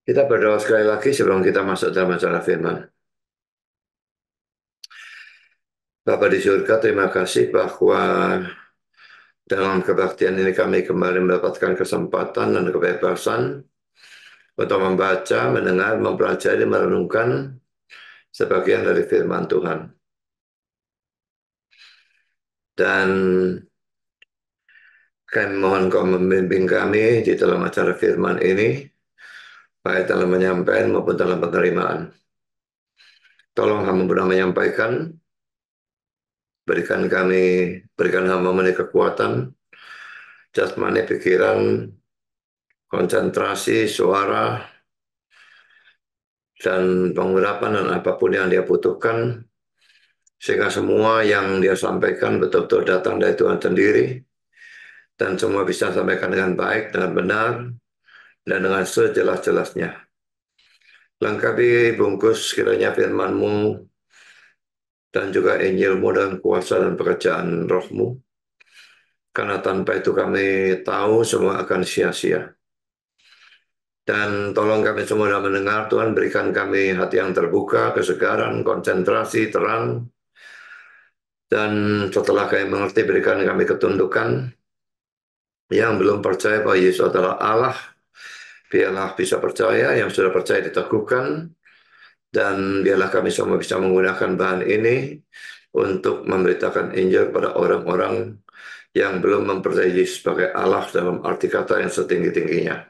Kita berdoa sekali lagi sebelum kita masuk dalam acara firman. Bapa di surga, terima kasih bahwa dalam kebaktian ini kami kembali mendapatkan kesempatan dan kebebasan untuk membaca, mendengar, mempelajari, merenungkan sebagian dari firman Tuhan. Dan kami mohon kau membimbing kami di dalam acara firman ini, baik dalam menyampaikan maupun dalam penerimaan. Tolong hamba benar menyampaikan, berikan hamba ini kekuatan, jasmani, pikiran, konsentrasi, suara, dan pengurapan dan apapun yang dia butuhkan, sehingga semua yang dia sampaikan betul-betul datang dari Tuhan sendiri, dan semua bisa sampaikan dengan baik, dengan benar, dan dengan sejelas-jelasnya. Lengkapi bungkus kiranya firman-Mu dan juga Injil-Mu dengan kuasa dan pekerjaan Roh-Mu, karena tanpa itu kami tahu semua akan sia-sia. Dan tolong kami semua dalam mendengar, Tuhan berikan kami hati yang terbuka, kesegaran, konsentrasi, terang. Dan setelah kami mengerti, berikan kami ketundukan. Yang belum percaya bahwa Yesus adalah Allah, biarlah bisa percaya, yang sudah percaya diteguhkan. Dan biarlah kami semua bisa menggunakan bahan ini untuk memberitakan Injil kepada orang-orang yang belum mempercayai Yesus sebagai Allah dalam arti kata yang setinggi-tingginya.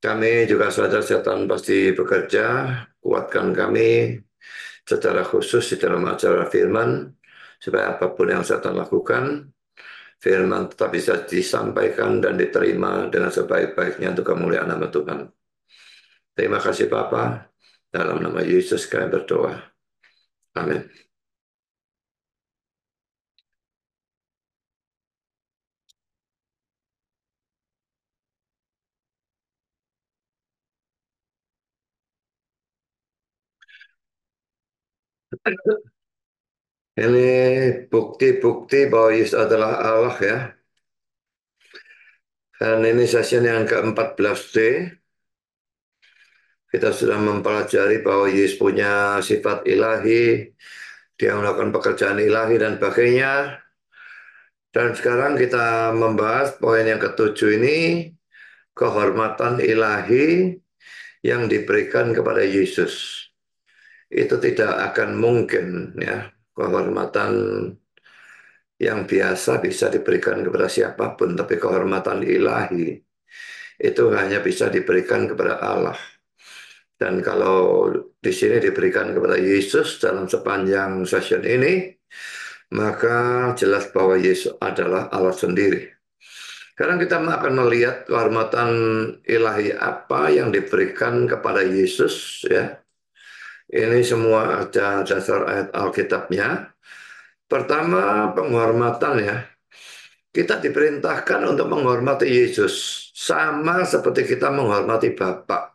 Kami juga sadar setan pasti bekerja, kuatkan kami secara khusus di dalam acara firman, supaya apapun yang setan lakukan, firman tetap bisa disampaikan dan diterima dengan sebaik-baiknya untuk kemuliaan nama Tuhan. Terima kasih Bapa, dalam nama Yesus kami berdoa. Amin. Ini bukti-bukti bahwa Yesus adalah Allah ya. Dan ini session yang ke-14D. Kita sudah mempelajari bahwa Yesus punya sifat ilahi, dia melakukan pekerjaan ilahi dan sebagainya. Dan sekarang kita membahas poin yang ketujuh ini, kehormatan ilahi yang diberikan kepada Yesus. Itu tidak akan mungkin ya, kehormatan yang biasa bisa diberikan kepada siapapun, tapi kehormatan ilahi itu hanya bisa diberikan kepada Allah. Dan kalau di sini diberikan kepada Yesus dalam sepanjang session ini, maka jelas bahwa Yesus adalah Allah sendiri. Sekarang kita akan melihat kehormatan ilahi apa yang diberikan kepada Yesus ya. Ini semua ada dasar ayat Alkitabnya. Pertama, penghormatan ya. Kita diperintahkan untuk menghormati Yesus sama seperti kita menghormati Bapa.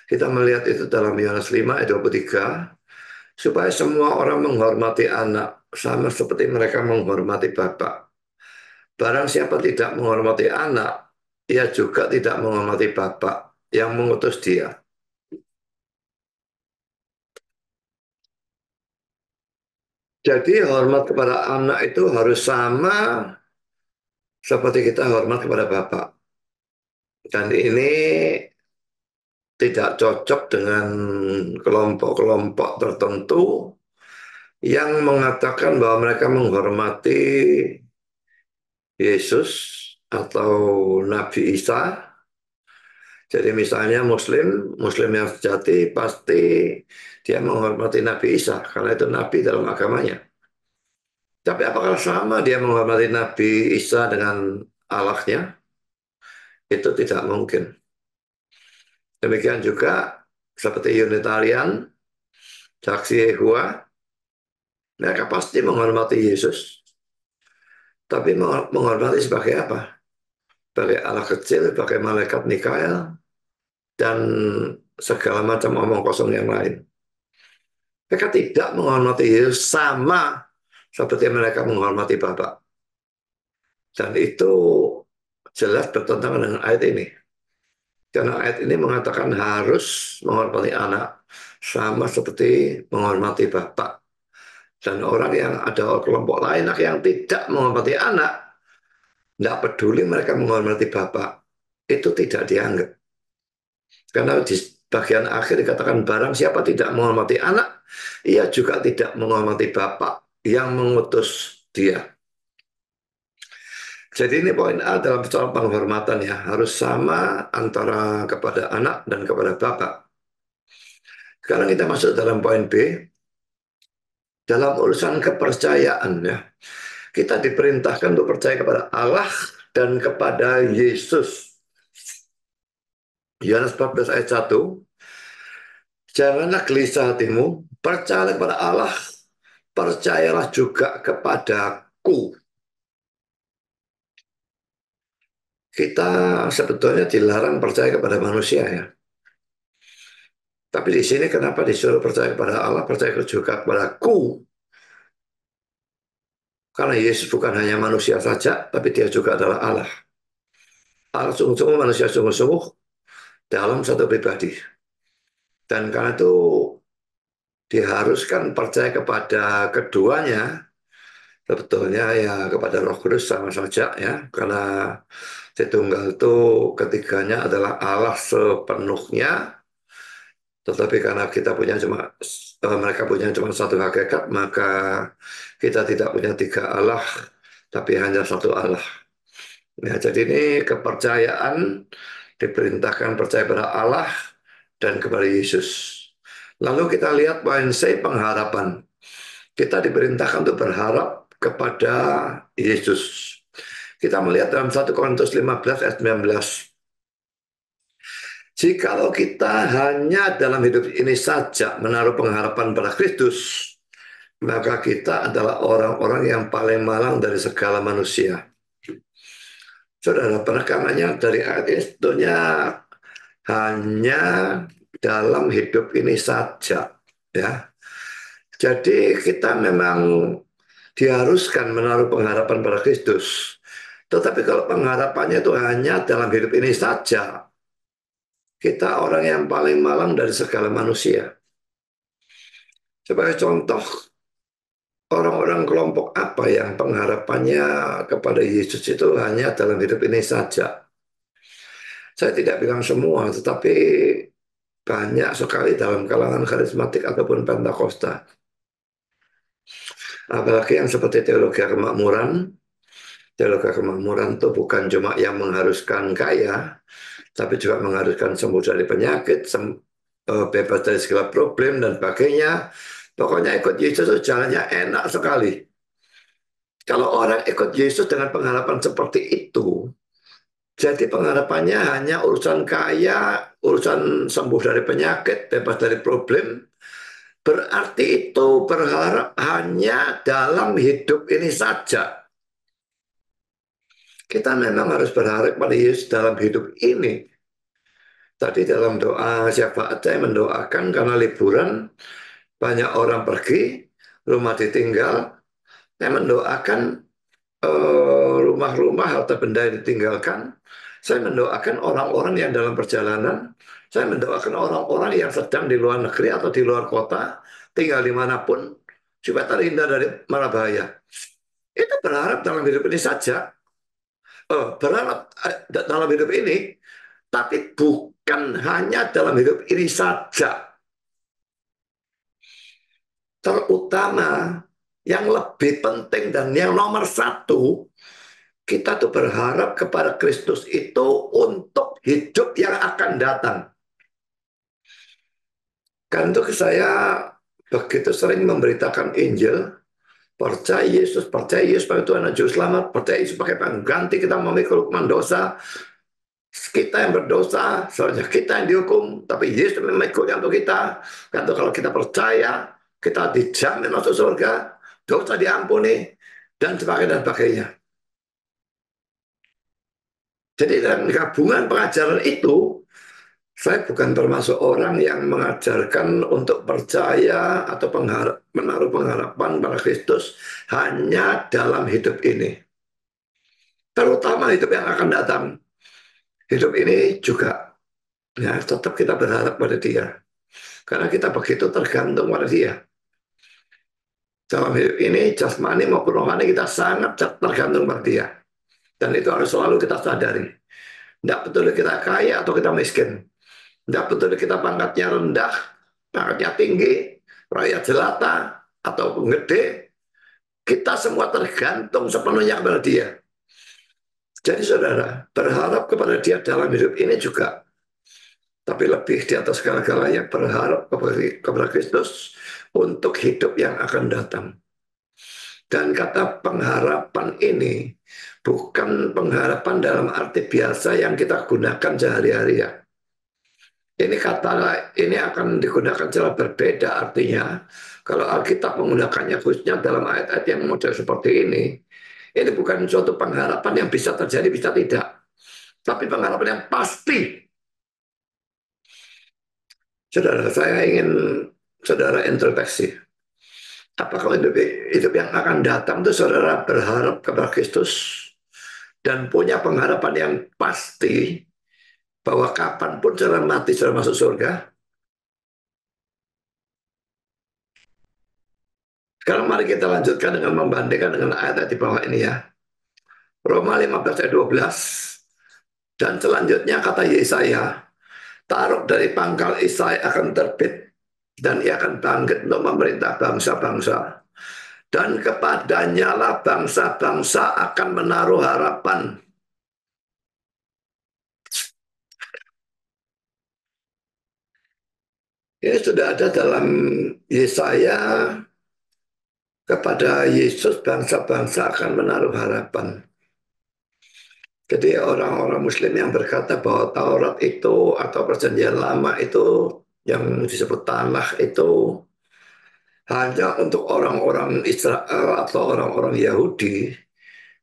Kita melihat itu dalam Yohanes 5 ayat 23, supaya semua orang menghormati anak sama seperti mereka menghormati Bapa. Barang siapa tidak menghormati anak, ia juga tidak menghormati Bapa yang mengutus dia. Jadi hormat kepada anak itu harus sama seperti kita hormat kepada Bapa. Dan ini tidak cocok dengan kelompok-kelompok tertentu yang mengatakan bahwa mereka menghormati Yesus atau Nabi Isa. Jadi misalnya Muslim yang sejati pasti dia menghormati Nabi Isa karena itu Nabi dalam agamanya. Tapi apakah sama dia menghormati Nabi Isa dengan Allahnya? Itu tidak mungkin. Demikian juga seperti Unitarian, Saksi Yehova, mereka pasti menghormati Yesus. Tapi menghormati sebagai apa? Sebagai Allah kecil, sebagai malaikat Mikael, dan segala macam omong kosong yang lain. Mereka tidak menghormati Yesus sama seperti mereka menghormati Bapa. Dan itu jelas bertentangan dengan ayat ini. Karena ayat ini mengatakan harus menghormati anak sama seperti menghormati bapak. Dan orang yang ada kelompok lain yang tidak menghormati anak, tidak peduli mereka menghormati bapak, itu tidak dianggap. Karena di bagian akhir dikatakan barang siapa tidak menghormati anak, ia juga tidak menghormati bapak yang mengutus dia. Jadi ini poin A dalam soal penghormatan ya, harus sama antara kepada anak dan kepada bapak. Sekarang kita masuk dalam poin B, dalam urusan kepercayaan ya. Kita diperintahkan untuk percaya kepada Allah dan kepada Yesus. Yohanes 14 ayat 1, janganlah gelisah hatimu, percayalah kepada Allah, percayalah juga kepadaku. Kita sebetulnya dilarang percaya kepada manusia ya. Tapi di sini kenapa disuruh percaya kepada Allah, percaya juga kepadaku? Karena Yesus bukan hanya manusia saja, tapi dia juga adalah Allah. Allah sungguh-sungguh, manusia sungguh-sungguh dalam satu pribadi. Dan karena itu diharuskan percaya kepada keduanya, sebetulnya ya kepada Roh Kudus sama saja ya, karena Tritunggal itu ketiganya adalah Allah sepenuhnya, tetapi karena mereka punya cuma satu hakikat, maka kita tidak punya tiga Allah, tapi hanya satu Allah. Ya, jadi ini kepercayaan diperintahkan percaya pada Allah dan kepada Yesus. Lalu kita lihat poin C, pengharapan. Kita diperintahkan untuk berharap kepada Yesus. Kita melihat dalam 1 Korintus 15 ayat 19. Jikalau kita hanya dalam hidup ini saja menaruh pengharapan pada Kristus, maka kita adalah orang-orang yang paling malang dari segala manusia. Saudara, penekanannya dari ayat ini sebetulnya hanya dalam hidup ini saja, ya. Jadi kita memang diharuskan menaruh pengharapan pada Kristus. Tetapi kalau pengharapannya itu hanya dalam hidup ini saja, kita orang yang paling malang dari segala manusia. Sebagai contoh, orang-orang kelompok apa yang pengharapannya kepada Yesus itu hanya dalam hidup ini saja? Saya tidak bilang semua, tetapi banyak sekali dalam kalangan karismatik ataupun Pentakosta. Apalagi yang seperti teologi kemakmuran. Teologi kemakmuran itu bukan cuma yang mengharuskan kaya, tapi juga mengharuskan sembuh dari penyakit, bebas dari segala problem dan sebagainya. Pokoknya ikut Yesus itu jalannya enak sekali. Kalau orang ikut Yesus dengan pengharapan seperti itu, jadi pengharapannya hanya urusan kaya, urusan sembuh dari penyakit, bebas dari problem, berarti itu berharap hanya dalam hidup ini saja. Kita memang harus berharap pada Yesus dalam hidup ini. Tadi dalam doa syafaat saya mendoakan karena liburan, banyak orang pergi, rumah ditinggal. Saya mendoakan rumah-rumah harta benda yang ditinggalkan. Saya mendoakan orang-orang yang dalam perjalanan. Saya mendoakan orang-orang yang sedang di luar negeri atau di luar kota, tinggal dimanapun, supaya terhindar dari mara bahaya. Itu berharap dalam hidup ini saja. Berharap dalam hidup ini, tapi bukan hanya dalam hidup ini saja. Terutama yang lebih penting dan yang nomor satu, kita tuh berharap kepada Kristus itu untuk hidup yang akan datang. Karena itu saya begitu sering memberitakan Injil, percaya Yesus sebagai Tuhan dan Juru Selamat, percaya Yesus sebagai pengganti kita memikul hukuman dosa. Kita yang berdosa, seharusnya kita yang dihukum, tapi Yesus memikulnya untuk kita. Karena kalau kita percaya, kita dijamin masuk surga, dosa diampuni, dan sebagainya. Jadi dalam gabungan pengajaran itu, saya bukan termasuk orang yang mengajarkan untuk percaya atau menaruh pengharapan pada Kristus hanya dalam hidup ini. terutama hidup yang akan datang. Hidup ini juga, ya, tetap kita berharap pada Dia. Karena kita begitu tergantung pada Dia. Dalam hidup ini, jasmani maupun rohani kita sangat tergantung pada Dia. Dan itu harus selalu kita sadari. Tidak peduli kita kaya atau kita miskin. Tidak peduli kita pangkatnya rendah, pangkatnya tinggi, rakyat jelata, atau gede. Kita semua tergantung sepenuhnya kepada Dia. Jadi saudara, berharap kepada Dia dalam hidup ini juga. Tapi lebih di atas segala-galanya berharap kepada Kristus untuk hidup yang akan datang. Dan kata pengharapan ini bukan pengharapan dalam arti biasa yang kita gunakan sehari-hari ya. Ini kata ini akan digunakan secara berbeda artinya. Kalau Alkitab menggunakannya khususnya dalam ayat-ayat yang model seperti ini bukan suatu pengharapan yang bisa terjadi, bisa tidak. Tapi pengharapan yang pasti. Saudara, saya ingin saudara introspeksi. Apakah hidup yang akan datang itu saudara berharap kepada Kristus dan punya pengharapan yang pasti bahwa kapanpun saudara mati, saudara masuk surga? Sekarang mari kita lanjutkan dengan membandingkan dengan ayat di bawah ini ya. Roma 15 ayat 12. Dan selanjutnya kata Yesaya, taruh dari pangkal Isai akan terbit dan ia akan bangkit untuk memerintah bangsa-bangsa. Dan kepadanya lah bangsa-bangsa akan menaruh harapan. Ini sudah ada dalam Yesaya, kepada Yesus bangsa-bangsa akan menaruh harapan. Jadi orang-orang Muslim yang berkata bahwa Taurat itu atau Perjanjian Lama itu yang disebut tanah itu hanya untuk orang-orang Israel atau orang-orang Yahudi,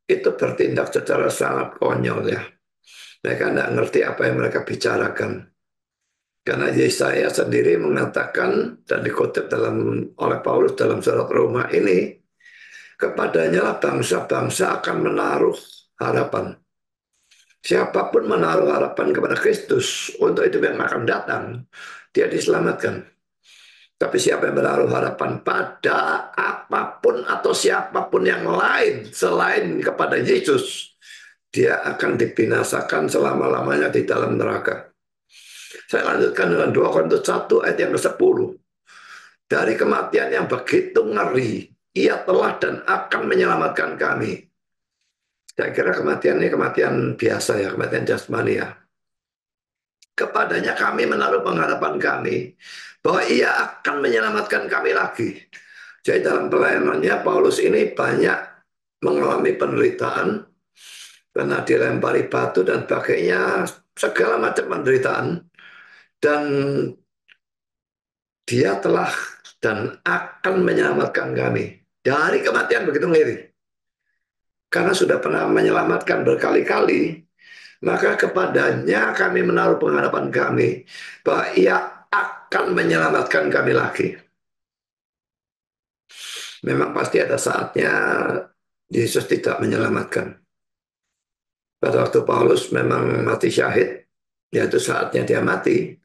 itu bertindak secara sangat konyol ya. Mereka tidak ngerti apa yang mereka bicarakan. Karena Yesaya sendiri mengatakan dan dikutip oleh Paulus dalam surat Roma ini, kepadanya lah bangsa-bangsa akan menaruh harapan. Siapapun menaruh harapan kepada Kristus untuk hidup yang akan datang, dia diselamatkan. Tapi siapa yang menaruh harapan pada apapun atau siapapun yang lain selain kepada Yesus, dia akan dibinasakan selama-lamanya di dalam neraka. Saya lanjutkan dengan 2 Korintus 1 ayat yang ke-10. Dari kematian yang begitu ngeri, ia telah dan akan menyelamatkan kami. Saya kira kematian ini kematian biasa ya, kematian jasmani ya. Kepadanya kami menaruh pengharapan kami bahwa ia akan menyelamatkan kami lagi. Jadi dalam pelayanannya Paulus ini banyak mengalami penderitaan karena dilempari batu dan sebagainya, segala macam penderitaan. Dan dia telah dan akan menyelamatkan kami dari kematian begitu ngeri. Karena sudah pernah menyelamatkan berkali-kali, maka kepadanya kami menaruh pengharapan kami bahwa ia akan menyelamatkan kami lagi. Memang pasti ada saatnya Yesus tidak menyelamatkan. Pada waktu Paulus memang mati syahid, yaitu saatnya dia mati,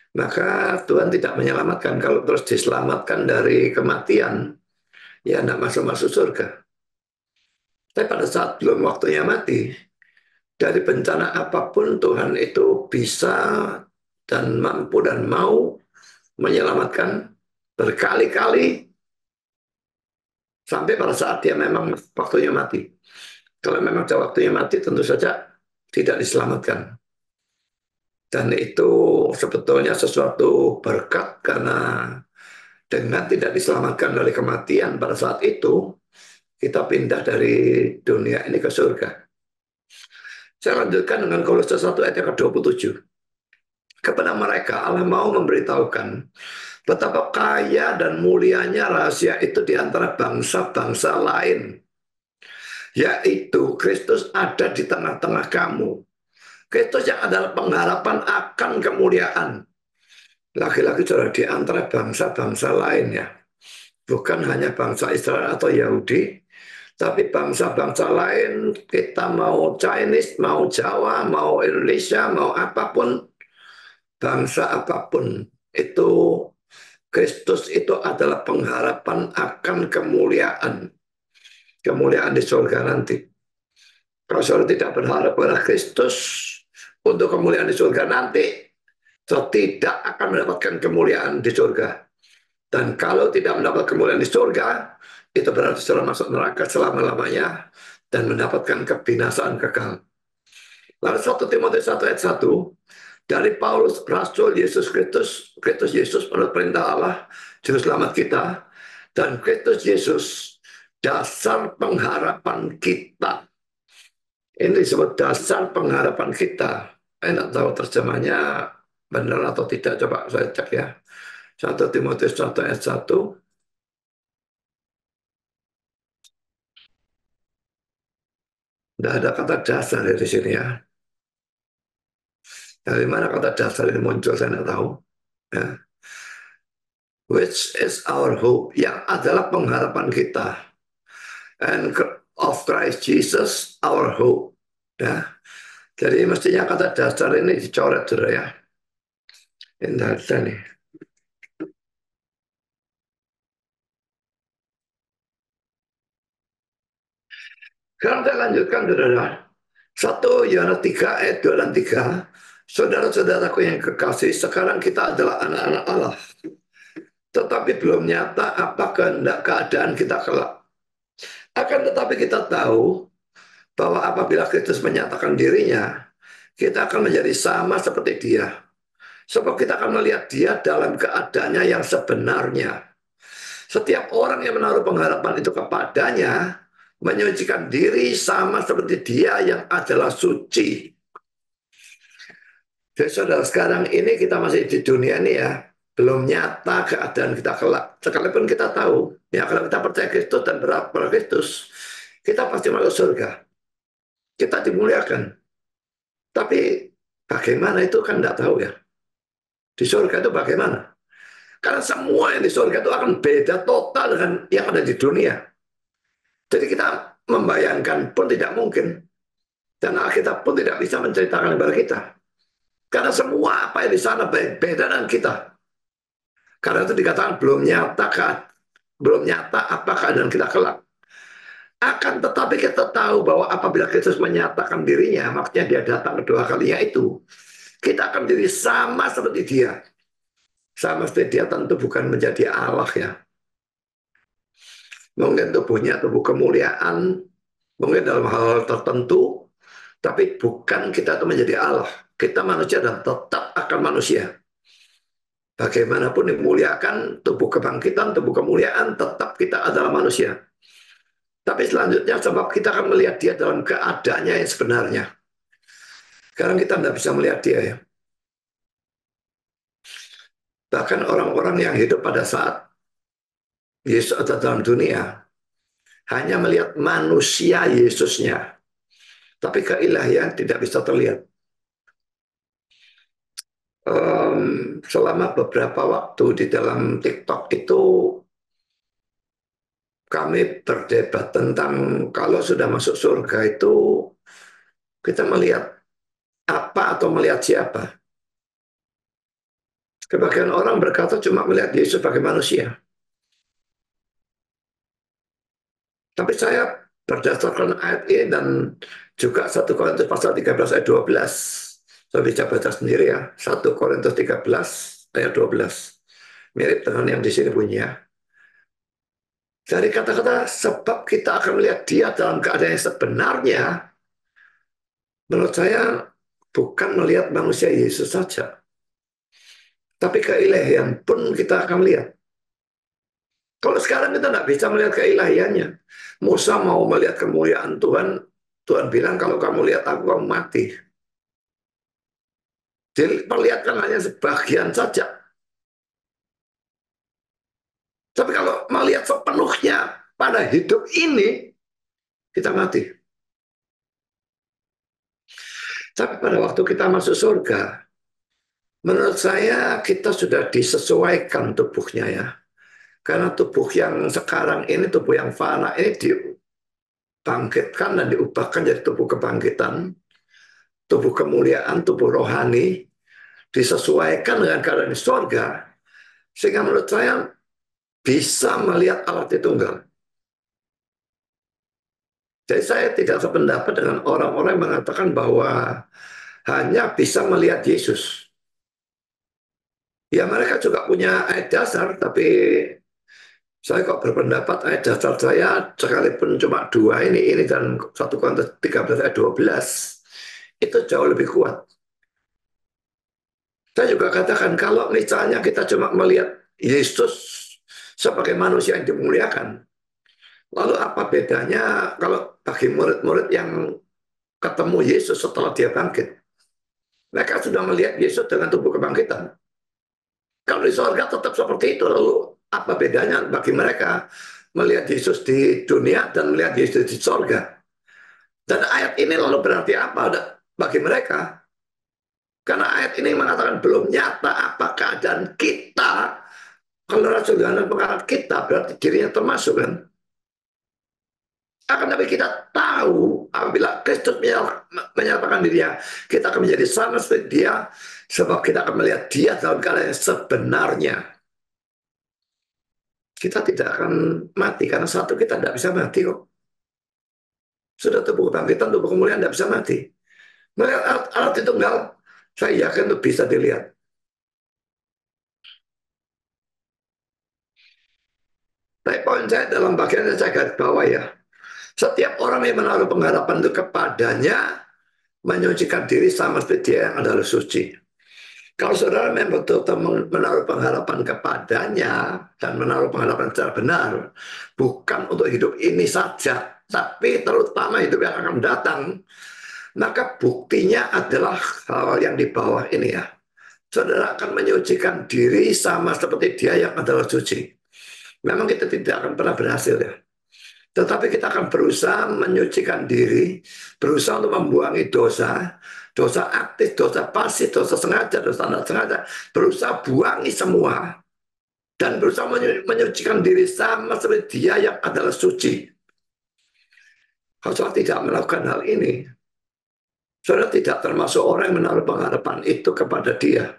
maka Tuhan tidak menyelamatkan. Kalau terus diselamatkan dari kematian, ya tidak masuk surga. Tapi pada saat belum waktunya mati, dari bencana apapun Tuhan itu bisa dan mampu dan mau menyelamatkan berkali-kali sampai pada saat dia memang waktunya mati. Kalau memang waktunya mati tentu saja tidak diselamatkan. Dan itu sebetulnya sesuatu berkat karena dengan tidak diselamatkan dari kematian pada saat itu, kita pindah dari dunia ini ke surga. Saya lanjutkan dengan Kolose 1 ayat yang ke-27. Kepada mereka Allah mau memberitahukan betapa kaya dan mulianya rahasia itu di antara bangsa-bangsa lain. Yaitu Kristus ada di tengah-tengah kamu. Kristus yang adalah pengharapan akan kemuliaan. Laki-laki saudara di antara bangsa-bangsa lainnya. Bukan hanya bangsa Israel atau Yahudi, Tapi bangsa-bangsa lain, kita mau Chinese, mau Jawa, mau Indonesia, mau apapun, bangsa apapun, itu Kristus itu adalah pengharapan akan kemuliaan. Kemuliaan di surga nanti. Kalau saudara tidak berharap pada Kristus untuk kemuliaan di surga nanti, saudara tidak akan mendapatkan kemuliaan di surga. Dan kalau tidak mendapat kemuliaan di surga, itu berarti saudara masuk neraka selama-lamanya dan mendapatkan kebinasaan kekal. Lalu 1 Timotius 1 ayat 1, dari Paulus, Rasul Yesus Kristus, Kristus Yesus menurut perintah Allah, Juru Selamat kita, dan Kristus Yesus, dasar pengharapan kita. Ini disebut dasar pengharapan kita. Saya tidak tahu terjemahnya benar atau tidak, coba saya cek ya. 1 Timotius 1 ayat 1. Tidak ada kata dasar di sini ya. Dari mana kata dasar ini muncul saya tidak tahu. Ya. Which is our hope, yang adalah pengharapan kita. And of Christ Jesus, our hope. Ya. Jadi mestinya kata dasar ini dicoret sudah ya. Ini ada nih. Sekarang saya lanjutkan saudara. 1 Yohanes 3 ayat 2 dan 3. Saudara-saudaraku yang kekasih, sekarang kita adalah anak-anak Allah. Tetapi belum nyata apa kehendak keadaan kita kelak. Akan tetapi kita tahu bahwa apabila Kristus menyatakan dirinya, kita akan menjadi sama seperti dia. Sebab kita akan melihat dia dalam keadaannya yang sebenarnya. Setiap orang yang menaruh pengharapan itu kepadanya, menyucikan diri sama seperti dia yang adalah suci. Jadi saudara, sekarang ini kita masih di dunia ini ya, belum nyata keadaan kita kelak. Sekalipun kita tahu, ya kalau kita percaya Kristus dan berharap pada Kristus, kita pasti masuk surga. Kita dimuliakan. Tapi bagaimana itu kan tidak tahu ya. Di surga itu bagaimana? Karena semua yang di surga itu akan beda total dengan yang ada di dunia. Jadi kita membayangkan pun tidak mungkin. Dan Alkitab pun tidak bisa menceritakan kepada kita. Karena semua apa yang di sana beda dengan kita. Karena itu dikatakan belum nyata apa keadaan kita kelak. Akan tetapi kita tahu bahwa apabila Kristus menyatakan dirinya, maksudnya dia datang kedua kalinya itu, kita akan menjadi sama seperti dia. Sama seperti dia tentu bukan menjadi Allah ya. Mungkin tubuhnya tubuh kemuliaan, mungkin dalam hal tertentu, tapi bukan kita itu menjadi Allah. Kita manusia dan tetap akan manusia. Bagaimanapun dimuliakan, tubuh kebangkitan, tubuh kemuliaan, tetap kita adalah manusia. Tapi selanjutnya sebab kita akan melihat dia dalam keadaannya yang sebenarnya. Sekarang kita tidak bisa melihat dia ya. Bahkan orang-orang yang hidup pada saat Yesus ada dalam dunia hanya melihat manusia Yesusnya. Tapi keilahian tidak bisa terlihat. Selama beberapa waktu di dalam TikTok itu kami berdebat tentang kalau sudah masuk surga itu kita melihat apa atau melihat siapa. Sebagian orang berkata cuma melihat Yesus sebagai manusia. Tapi saya berdasarkan ayat ini dan juga 1 Korintus pasal 13 ayat 12. Saya bisa baca sendiri ya. 1 Korintus 13 ayat 12. Mirip dengan yang di sini bunyinya. Dari kata-kata sebab kita akan melihat dia dalam keadaan yang sebenarnya, menurut saya bukan melihat manusia Yesus saja. Tapi keilahian pun kita akan lihat. Kalau sekarang kita tidak bisa melihat keilahiannya. Musa mau melihat kemuliaan Tuhan, Tuhan bilang kalau kamu lihat aku, kamu mati. Diperlihatkan hanya sebagian saja. Tapi kalau melihat sepenuhnya pada hidup ini, kita mati. Tapi pada waktu kita masuk surga, menurut saya kita sudah disesuaikan tubuhnya ya. Karena tubuh yang sekarang ini, tubuh yang fana ini dibangkitkan dan diubahkan jadi tubuh kebangkitan, tubuh kemuliaan, tubuh rohani, disesuaikan dengan keadaan di surga, sehingga menurut saya bisa melihat Allah Tritunggal. Jadi saya tidak sependapat dengan orang-orang yang mengatakan bahwa hanya bisa melihat Yesus. Ya mereka juga punya ayat dasar, tapi saya kok berpendapat ayat dasar saya sekalipun cuma dua ini dan 1 Korintus 13 ayat 12 itu jauh lebih kuat. Saya juga katakan kalau misalnya kita cuma melihat Yesus sebagai manusia yang dimuliakan, lalu apa bedanya kalau bagi murid-murid yang ketemu Yesus setelah dia bangkit? Mereka sudah melihat Yesus dengan tubuh kebangkitan. Kalau di sorga tetap seperti itu, lalu apa bedanya bagi mereka melihat Yesus di dunia dan melihat Yesus di sorga? Dan ayat ini lalu berarti apa bagi mereka? Karena ayat ini mengatakan belum nyata apa keadaan kita. Kalau Rasul Yohanes mengatakan kita berarti dirinya termasuk kan. Akan tapi kita tahu apabila Kristus menyatakan dirinya, kita akan menjadi sama seperti dia, sebab kita akan melihat dia dalam keadaan yang sebenarnya. Kita tidak akan mati karena satu kita tidak bisa mati kok. Sudah tubuh kebangkitan, tubuh kemuliaan tidak bisa mati. Melihat alat itu enggak, saya yakin itu bisa dilihat. Tapi poin saya dalam bagian yang saya garis bawah ya, setiap orang yang menaruh pengharapan itu kepadanya menyucikan diri sama seperti dia yang adalah suci. Kalau saudara memang betul-betul menaruh pengharapan kepadanya dan menaruh pengharapan secara benar, bukan untuk hidup ini saja, tapi terutama hidup yang akan datang, maka buktinya adalah hal yang di bawah ini ya. Saudara akan menyucikan diri sama seperti dia yang adalah suci. Memang kita tidak akan pernah berhasil ya. Tetapi kita akan berusaha menyucikan diri, berusaha untuk membuangi dosa, dosa aktif, dosa pasif, dosa sengaja, dosa tidak sengaja, berusaha buangi semua, dan berusaha menyucikan diri sama seperti dia yang adalah suci. Kalau saudara tidak melakukan hal ini, saudara tidak termasuk orang yang menaruh pengharapan itu kepada dia.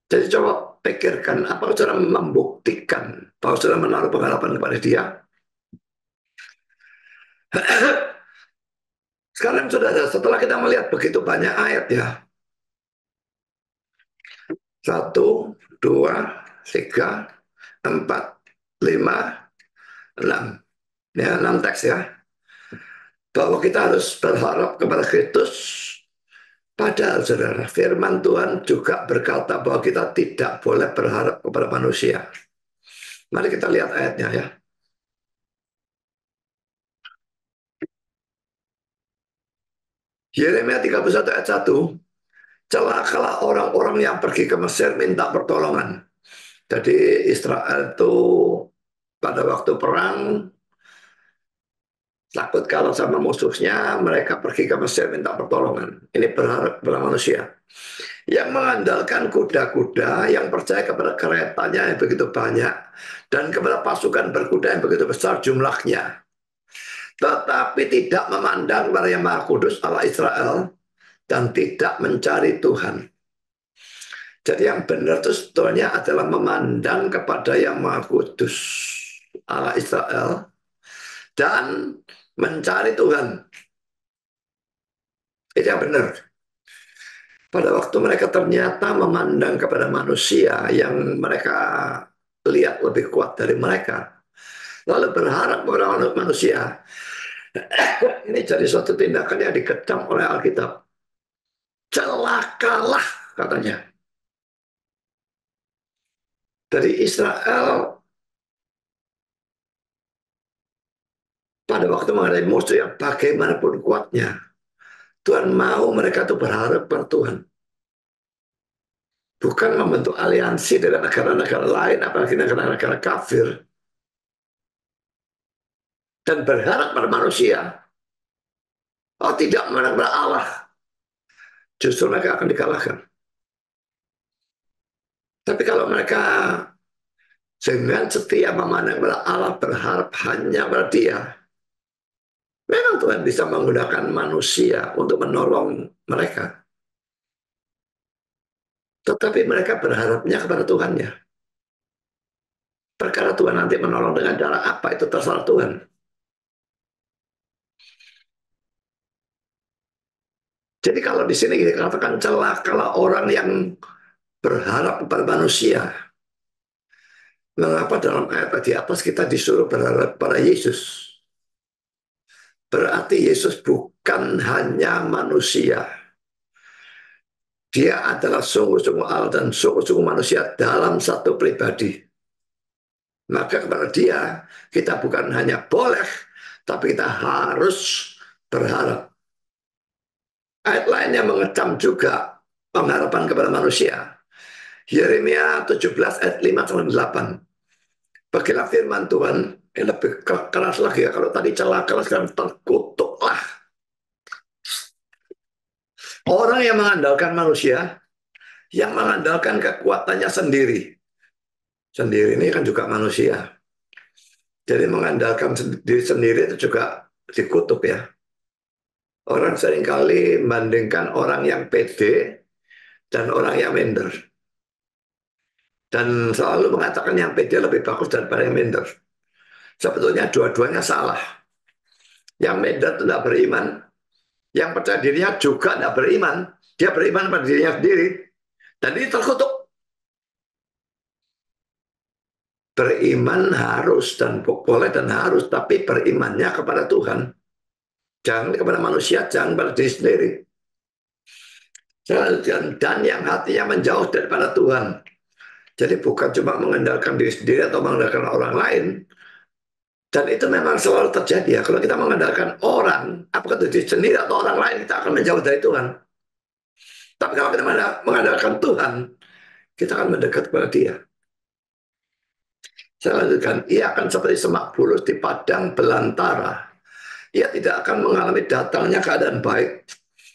Jadi coba pikirkan, apakah saudara membuktikan bahwa saudara menaruh pengharapan kepada dia? Sekarang saudara, setelah kita melihat begitu banyak ayat ya, 1, 2, 3, 4, 5, 6. Ya, 6 teks ya. Bahwa kita harus berharap kepada Kristus. Padahal saudara, firman Tuhan juga berkata bahwa kita tidak boleh berharap kepada manusia. Mari kita lihat ayatnya ya. Yeremia 31 ayat 1. Celakalah orang-orang yang pergi ke Mesir minta pertolongan. Jadi Israel itu pada waktu perang takut kalah sama musuhnya, mereka pergi ke Mesir minta pertolongan. Ini berharap kepada manusia. Yang mengandalkan kuda-kuda, yang percaya kepada keretanya yang begitu banyak, dan kepada pasukan berkuda yang begitu besar jumlahnya. Tetapi tidak memandang kepada yang Maha Kudus Allah Israel, dan tidak mencari Tuhan. Jadi yang benar itu sebetulnya adalah memandang kepada yang Maha Kudus Allah Israel, dan mencari Tuhan. Itu yang benar. Pada waktu mereka ternyata memandang kepada manusia yang mereka lihat lebih kuat dari mereka, lalu berharap kepada manusia, ini jadi suatu tindakan yang dikecam oleh Alkitab. Celakalah katanya. Dari Israel pada waktu menghadapi musuh yang bagaimanapun kuatnya, Tuhan mau mereka itu berharap pada Tuhan. Bukan membentuk aliansi dengan negara-negara lain, apalagi negara-negara kafir. Dan berharap pada manusia. Oh tidak memandang pada Allah. Justru mereka akan dikalahkan. Tapi kalau mereka Dengan setia memandang kepada Allah, berharap hanya pada Dia. Memang Tuhan bisa menggunakan manusia untuk menolong mereka. Tetapi mereka berharapnya kepada Tuhan ya. Perkara Tuhan nanti menolong dengan cara apa itu terserah Tuhan. Jadi kalau di sini dikatakan celakalah orang yang berharap kepada manusia. Mengapa dalam ayat di atas kita disuruh berharap pada Yesus? Berarti Yesus bukan hanya manusia. Dia adalah sungguh-sungguh Allah dan sungguh-sungguh manusia dalam satu pribadi. Maka kepada Dia kita bukan hanya boleh, tapi kita harus berharap. Ayat lainnya mengecam juga pengharapan kepada manusia. Yeremia 17 ayat 5 sampai 8. Bagilah firman Tuhan, yang lebih keras lagi ya. Kalau tadi celaka, sekarang terkutuklah. Orang yang mengandalkan manusia, yang mengandalkan kekuatannya sendiri. Sendiri ini kan juga manusia. Jadi mengandalkan diri sendiri itu juga dikutuk ya. Orang seringkali membandingkan orang yang pede dan orang yang minder. Dan selalu mengatakan yang pede lebih bagus daripada yang minder. Sebetulnya dua-duanya salah. Yang minder tidak beriman, yang percaya dirinya juga tidak beriman. Dia beriman pada dirinya sendiri. Dan ini terkutuk. Beriman harus dan boleh dan harus, tapi berimannya kepada Tuhan. Jangan kepada manusia, jangan pada diri sendiri. Dan yang hatinya menjauh daripada Tuhan. Jadi bukan cuma mengandalkan diri sendiri atau mengandalkan orang lain. Dan itu memang selalu terjadi ya. Kalau kita mengandalkan orang, apakah itu diri sendiri atau orang lain, kita akan menjauh dari Tuhan. Tapi kalau kita mengandalkan Tuhan, kita akan mendekat kepada Dia. Saya lanjutkan, ia akan seperti semak bulus di padang belantara. Ia tidak akan mengalami datangnya keadaan baik.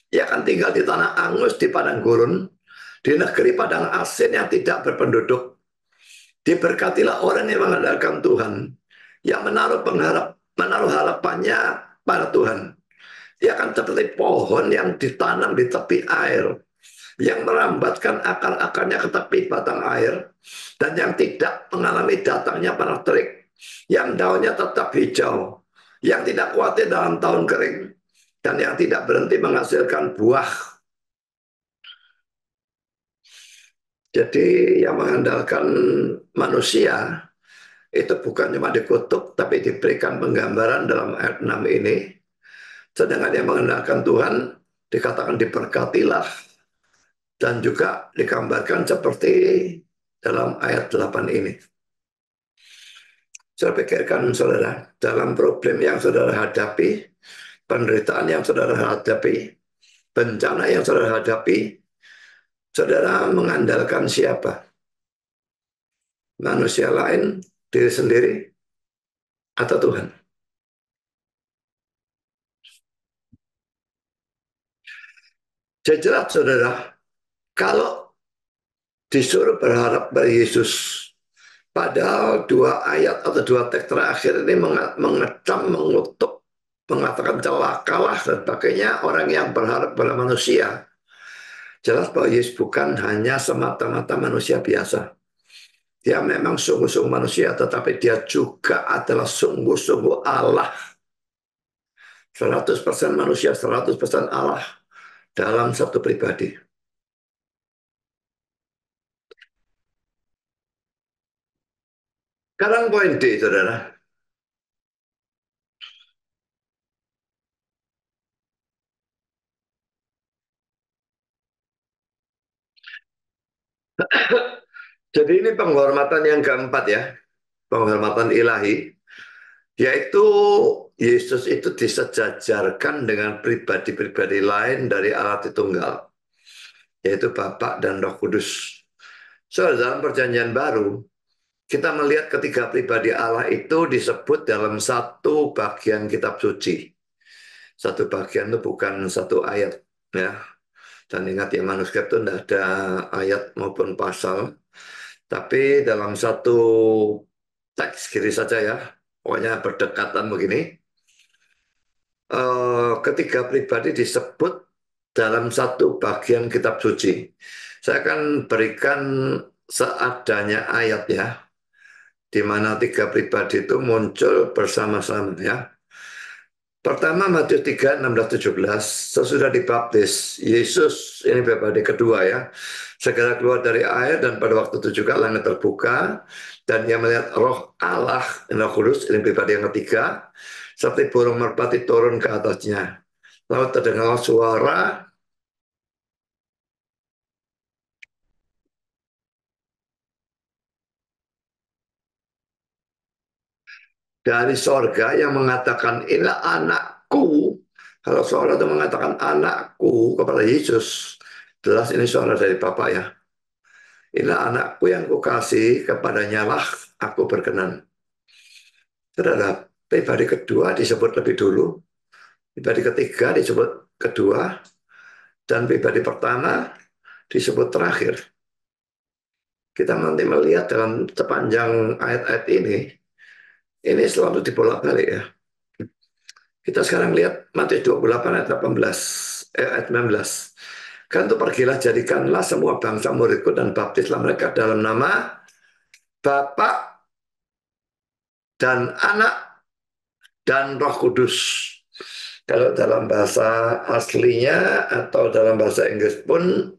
Ia akan tinggal di tanah angus, di padang gurun, di negeri padang asin yang tidak berpenduduk. Diberkatilah orang yang mengandalkan Tuhan, yang menaruh harapannya pada Tuhan. Ia akan seperti pohon yang ditanam di tepi air, yang merambatkan akar-akarnya ke tepi batang air, dan yang tidak mengalami datangnya panas terik, yang daunnya tetap hijau, yang tidak khawatir dalam tahun kering, dan yang tidak berhenti menghasilkan buah. Jadi yang mengandalkan manusia itu bukan cuma dikutuk, tapi diberikan penggambaran dalam ayat 6 ini. Sedangkan yang mengandalkan Tuhan dikatakan diberkatilah, dan juga digambarkan seperti dalam ayat 8 ini. Saya pikirkan saudara, dalam problem yang saudara hadapi, penderitaan yang saudara hadapi, bencana yang saudara hadapi, saudara mengandalkan siapa? Manusia lain, diri sendiri, atau Tuhan? Jelas saudara, kalau disuruh berharap pada Yesus, padahal dua ayat atau dua teks terakhir ini mengecam, mengutuk, mengatakan celakalah dan sebagainya orang yang berharap pada manusia. Jelas bahwa Yesus bukan hanya semata-mata manusia biasa. Dia memang sungguh-sungguh manusia, tetapi dia juga adalah sungguh-sungguh Allah. 100% manusia, 100% Allah dalam satu pribadi. Sekarang poin D, saudara. Jadi ini penghormatan yang keempat ya, penghormatan ilahi, yaitu Yesus itu disejajarkan dengan pribadi-pribadi lain dari Allah Tritunggal, yaitu Bapa dan Roh Kudus. So, dalam perjanjian baru, kita melihat ketiga pribadi Allah itu disebut dalam satu bagian kitab suci. Satu bagian itu bukan satu ayat, ya. Dan ingat ya, manuskrip itu tidak ada ayat maupun pasal. Tapi dalam satu teks kiri saja ya, pokoknya berdekatan begini. Ketiga pribadi disebut dalam satu bagian kitab suci. Saya akan berikan seadanya ayat ya, di mana tiga pribadi itu muncul bersama-sama ya. Pertama Matius 3, 16, 17. Sesudah dibaptis, Yesus, ini pribadi kedua ya, segera keluar dari air dan pada waktu itu juga langit terbuka dan ia melihat roh Allah, Roh Kudus, ini pribadi yang ketiga, seperti burung merpati turun ke atasnya. Lalu terdengar suara dari sorga yang mengatakan, inilah anakku. Kalau suara itu mengatakan anakku kepada Yesus, jelas ini suara dari Bapa ya. Inilah anakku yang kukasih, kepadanya lah aku berkenan. Saudara, pribadi kedua disebut lebih dulu, pribadi ketiga disebut kedua, dan pribadi pertama disebut terakhir. Kita nanti melihat dalam sepanjang ayat-ayat ini selalu dibolak-balik ya. Kita sekarang lihat Matius 28 ayat 18, ayat 19. Kan itu pergilah jadikanlah semua bangsa muridku dan baptislah mereka dalam nama Bapa dan Anak dan Roh Kudus. Kalau dalam bahasa aslinya atau dalam bahasa Inggris pun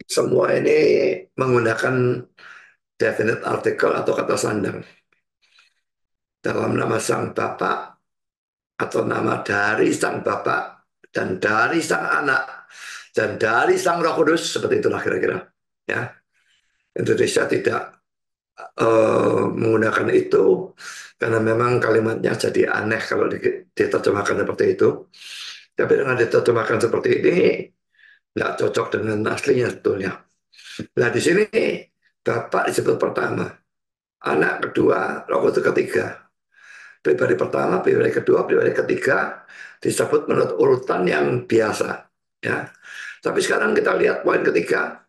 semua ini menggunakan definite article atau kata sandang. Dalam nama Sang Bapa atau nama dari Sang Bapa dan dari Sang Anak dan dari Sang Roh Kudus, seperti itulah kira-kira. Ya, Indonesia tidak menggunakan itu karena memang kalimatnya jadi aneh kalau diterjemahkan seperti itu. Tapi dengan diterjemahkan seperti ini nggak cocok dengan aslinya sebetulnya. Nah di sini Bapak disebut pertama, Anak kedua, Roh Kudus ketiga. Pribadi pertama, pribadi kedua, pribadi ketiga disebut menurut urutan yang biasa. Ya. Tapi sekarang kita lihat poin ketiga,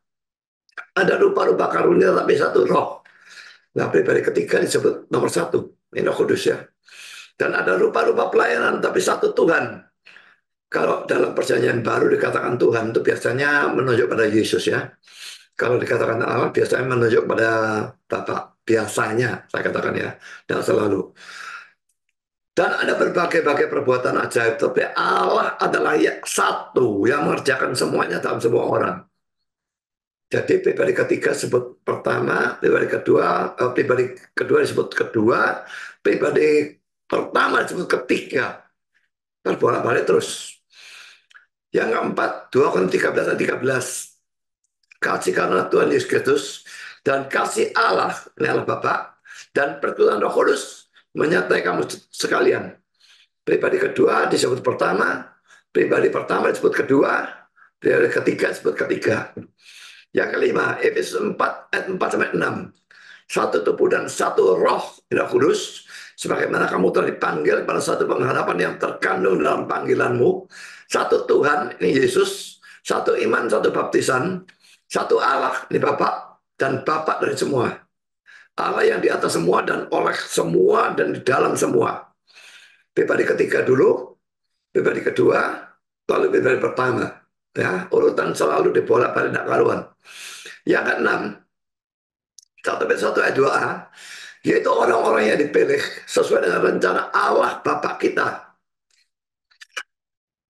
ada rupa-rupa karunia tapi satu roh. Nah, pribadi ketiga disebut nomor satu, ini Roh Kudus ya. Dan ada rupa-rupa pelayanan tapi satu Tuhan. Kalau dalam perjanjian baru dikatakan Tuhan itu biasanya menunjuk pada Yesus ya. Kalau dikatakan Allah biasanya menunjuk pada Bapa. Biasanya saya katakan ya, tidak selalu. Dan ada berbagai-bagai perbuatan ajaib, tapi Allah adalah satu yang mengerjakan semuanya dalam semua orang. Jadi pribadi ketiga disebut pertama, pribadi kedua disebut kedua, pribadi pertama disebut ketiga. Terbolak-balik terus. Yang keempat, 2 Korintus 13 ayat 13. Kasih karena Tuhan Yesus Kristus dan kasih Allah, ini Allah Bapa, dan pergulatan Roh Kudus menyertai kamu sekalian. Pribadi kedua disebut pertama, pribadi pertama disebut kedua, pribadi ketiga disebut ketiga. Yang kelima, Efesus 4 ayat 4 sampai 6. Satu tubuh dan satu roh, Roh Kudus, sebagaimana kamu telah dipanggil pada satu pengharapan yang terkandung dalam panggilanmu. Satu Tuhan, ini Yesus, satu iman, satu baptisan, satu Allah, ini Bapa, dan Bapa dari semua. Allah yang di atas semua dan oleh semua dan di dalam semua. Pribadi ketiga dulu, pribadi kedua, lalu pribadi pertama. Ya, urutan selalu dibolak-balik tidak karuan. Yang keenam, 1 ayat 2a, yaitu orang-orang yang dipilih sesuai dengan rencana Allah Bapa kita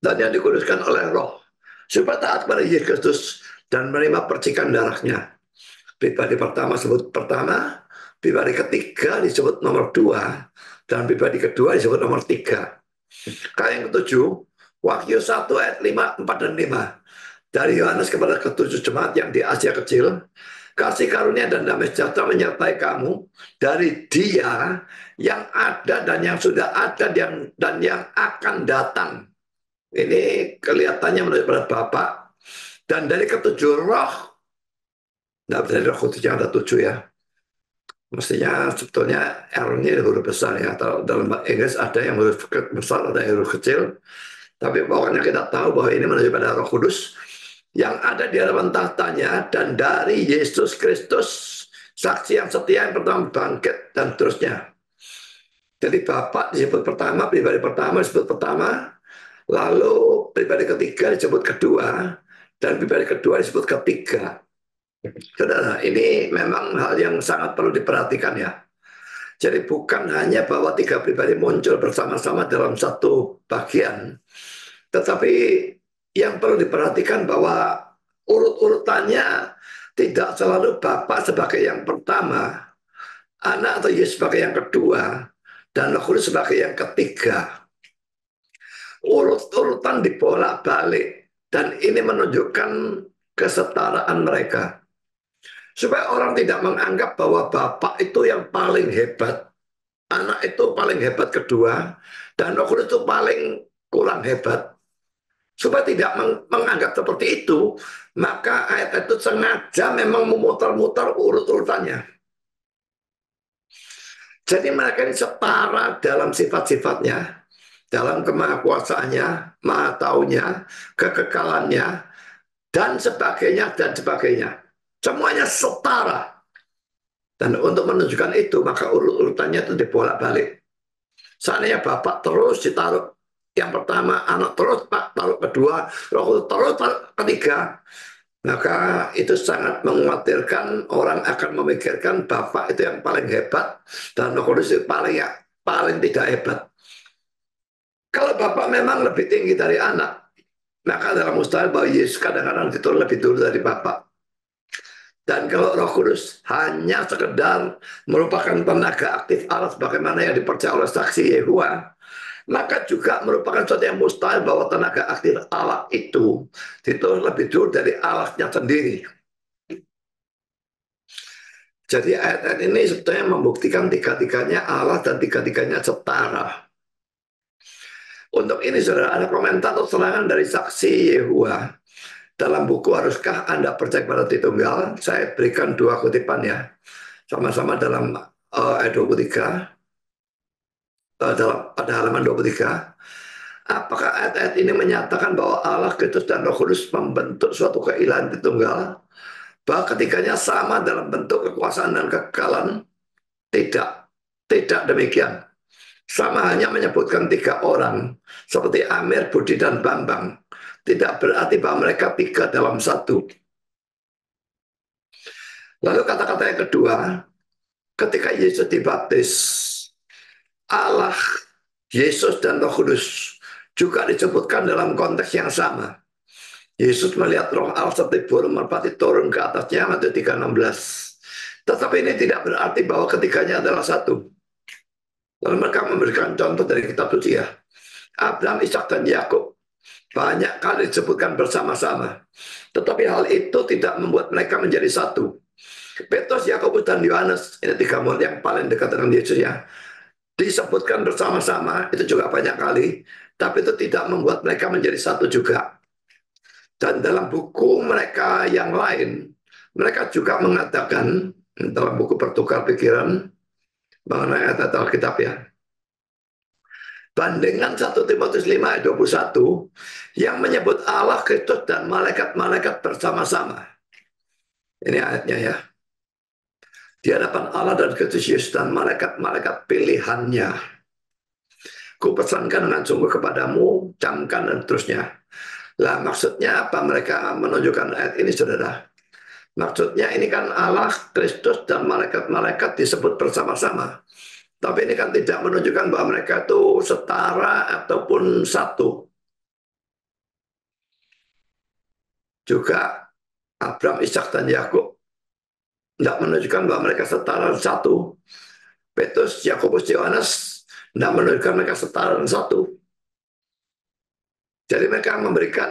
dan yang dikuduskan oleh Roh supaya taat pada Yesus Kristus dan menerima percikan darahnya. Pribadi pertama disebut pertama, pribadi ketiga disebut nomor dua, dan pribadi kedua disebut nomor tiga. Yang ketujuh, Wahyu 1 ayat 5, 4 dan 5. Dari Yohanes kepada ketujuh jemaat yang di Asia Kecil, kasih karunia dan damai sejahtera menyertai kamu dari Dia yang ada dan yang sudah ada dan yang akan datang. Ini kelihatannya menurut pada Bapa. Dan dari ketujuh roh, tidak bisa dari Roh Kudus yang ada tujuh ya. Mestinya sebetulnya R-nya huruf besar ya. Atau dalam Inggris ada yang huruf besar, ada yang huruf kecil. Tapi pokoknya kita tahu bahwa ini menunjuk pada Roh Kudus. yang ada di hadapan tahtanya, dan dari Yesus Kristus, saksi yang setia yang pertama bangkit, dan terusnya. Jadi Bapa disebut pertama, pribadi pertama disebut pertama, lalu pribadi ketiga disebut kedua, dan pribadi kedua disebut ketiga. Saudara, ini memang hal yang sangat perlu diperhatikan ya. Jadi bukan hanya bahwa tiga pribadi muncul bersama-sama dalam satu bagian, tetapi yang perlu diperhatikan bahwa urut-urutannya tidak selalu Bapa sebagai yang pertama, Anak atau Yesus sebagai yang kedua, dan Roh Kudus sebagai yang ketiga. Urut-urutan dibolak-balik, dan ini menunjukkan kesetaraan mereka. Supaya orang tidak menganggap bahwa Bapak itu yang paling hebat, Anak itu paling hebat kedua, dan Roh Kudus itu paling kurang hebat. Supaya tidak menganggap seperti itu, maka ayat itu sengaja memang memutar-mutar urut-urutannya. Jadi mereka ini setara dalam sifat-sifatnya, dalam kemahakuasaannya, maha taunya, kekekalannya, dan sebagainya, dan sebagainya. Semuanya setara. Dan untuk menunjukkan itu, maka urut-urutannya itu dibolak-balik. Seandainya Bapak terus ditaruh yang pertama, Anak terus taruh kedua, Roh Kudus terus taruh ketiga, maka itu sangat mengkhawatirkan. Orang akan memikirkan Bapak itu yang paling hebat dan Roh Kudus itu paling tidak hebat. Kalau Bapak memang lebih tinggi dari Anak, maka dalam mustahil bahwa Yesus kadang-kadang itu lebih dulu dari Bapak. Dan kalau Roh Kudus hanya sekedar merupakan tenaga aktif Allah sebagaimana yang dipercaya oleh saksi Yehova, maka juga merupakan sesuatu yang mustahil bahwa tenaga aktif Allah itu lebih dulu dari Allahnya sendiri. Jadi ayat-ayat ini sebetulnya membuktikan tiga-tiganya Allah dan tiga-tiganya setara. Untuk ini saudara, ada komentar atau serangan dari saksi Yehova dalam buku Haruskah Anda Percaya Pada Tritunggal. Saya berikan dua kutipan ya, sama-sama dalam ayat 23, pada halaman 23. Apakah ayat-ayat ini menyatakan bahwa Allah, Kristus, dan Roh Kudus membentuk suatu keilahan Tritunggal? Bahwa ketiganya sama dalam bentuk kekuasaan dan kekekalan? Tidak, tidak demikian. Sama hanya menyebutkan tiga orang, seperti Amir, Budi, dan Bambang. Tidak berarti bahwa mereka tiga dalam satu. Lalu kata-kata yang kedua, ketika Yesus dibaptis, Allah, Yesus, dan Roh Kudus juga disebutkan dalam konteks yang sama. Yesus melihat roh Allah seperti burung merpati turun ke atasnya, Matius 3:16. Tetapi ini tidak berarti bahwa ketiganya adalah satu. Lalu mereka memberikan contoh dari kitab suci ya. Abraham, Ishak, dan Yakub banyak kali disebutkan bersama-sama. Tetapi hal itu tidak membuat mereka menjadi satu. Petrus, Yakobus, dan Yohanes, ini tiga murid yang paling dekat dengan Yesus ya, disebutkan bersama-sama, itu juga banyak kali. Tapi itu tidak membuat mereka menjadi satu juga. Dan dalam buku mereka yang lain, mereka juga mengatakan, dalam buku Pertukar Pikiran, mengenai ayat Alkitab ya, bandingkan 1 Timotius 5 ayat 21, yang menyebut Allah, Kristus, dan malaikat-malaikat bersama-sama. Ini ayatnya ya. Di hadapan Allah dan Kristus Yesus dan malaikat-malaikat pilihannya. Kupesankan dengan sungguh kepadamu, camkan, dan terusnya. Lah maksudnya apa mereka menunjukkan ayat ini saudara? Maksudnya ini kan Allah, Kristus, dan malaikat-malaikat disebut bersama-sama. Tapi ini kan tidak menunjukkan bahwa mereka itu setara ataupun satu. Juga Abraham, Ishak, dan Yakub tidak menunjukkan bahwa mereka setara dan satu. Petrus, Yakobus, Yohanes tidak menunjukkan mereka setara dan satu. Jadi mereka memberikan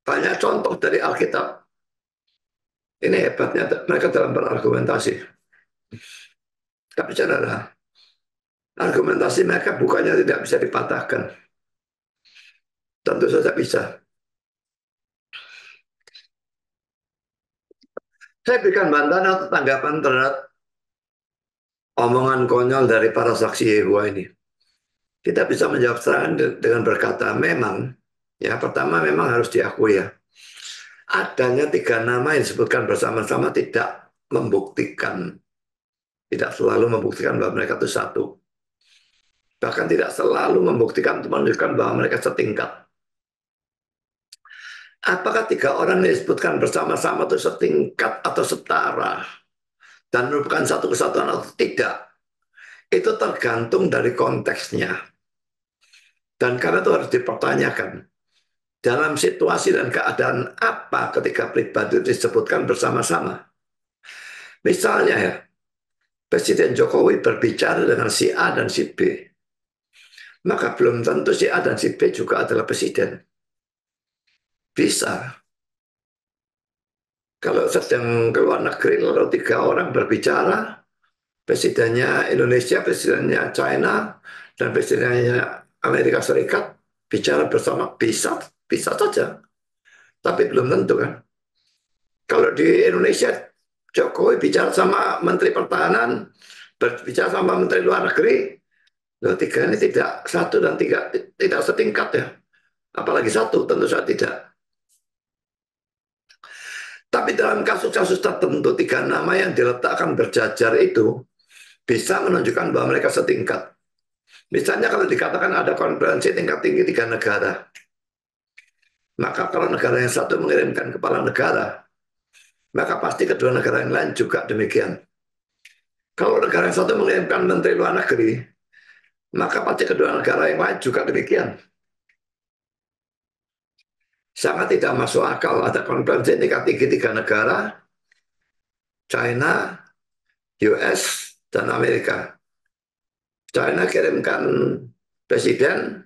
banyak contoh dari Alkitab. Ini hebatnya mereka dalam berargumentasi. Tapi saudara, argumentasi mereka bukannya tidak bisa dipatahkan. Tentu saja bisa. Saya berikan bantahan atau tanggapan terhadap omongan konyol dari para saksi Yehova ini. Kita bisa menjawab serangan dengan berkata, memang, ya pertama memang harus diakui ya, Adanya tiga nama yang disebutkan bersama-sama tidak membuktikan, tidak selalu membuktikan bahwa mereka itu satu. Bahkan tidak selalu membuktikan atau menunjukkan bahwa mereka setingkat. Apakah tiga orang yang disebutkan bersama-sama itu setingkat atau setara dan merupakan satu kesatuan atau tidak? Itu tergantung dari konteksnya. Dan karena itu harus dipertanyakan. Dalam situasi dan keadaan apa ketika pribadi disebutkan bersama-sama? Misalnya ya, Presiden Jokowi berbicara dengan si A dan si B. Maka belum tentu si A dan si B juga adalah presiden. Bisa. Kalau sedang ke luar negeri, lalu tiga orang berbicara, presidennya Indonesia, presidennya China, dan presidennya Amerika Serikat, bicara bersama, bisa, bisa saja. Tapi belum tentu kan. Kalau di Indonesia, Jokowi bicara sama Menteri Pertahanan, berbicara sama Menteri Luar Negeri, loh, tiga ini tidak, satu dan tiga tidak setingkat ya. Apalagi satu, tentu saja tidak. Tapi dalam kasus-kasus tertentu, tiga nama yang diletakkan berjajar itu bisa menunjukkan bahwa mereka setingkat. Misalnya kalau dikatakan ada konferensi tingkat tinggi tiga negara, maka kalau negara yang satu mengirimkan kepala negara, maka pasti kedua negara yang lain juga demikian. Kalau negara yang satu mengirimkan menteri luar negeri, maka pasti kedua negara yang lain juga demikian. Sangat tidak masuk akal ada konferensi tingkat tinggi tiga negara, China, US, dan Amerika. China kirimkan presiden,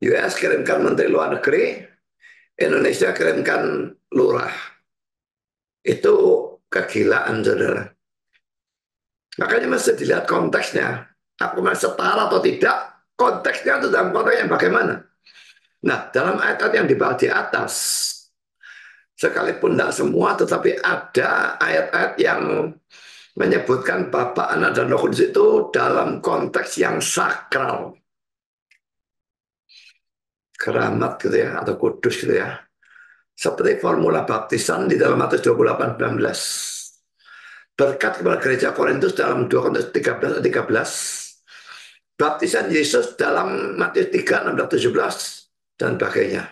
US kirimkan menteri luar negeri, Indonesia kirimkan lurah. Itu kegilaan, saudara. Makanya mesti dilihat konteksnya. Apakah setara atau tidak? Konteksnya itu dalam konteks yang bagaimana? Nah, dalam ayat-ayat yang dibahas di atas, sekalipun tidak semua, tetapi ada ayat-ayat yang menyebutkan Bapa, Anak, dan Roh Kudus itu dalam konteks yang sakral. Keramat gitu ya, atau kudus gitu ya. Seperti formula baptisan di dalam Matius 28:19. Berkat kepada gereja Korintus dalam 2 Korintus 13. Baptisan Yesus dalam Matius 3, 16, 17, dan sebagainya.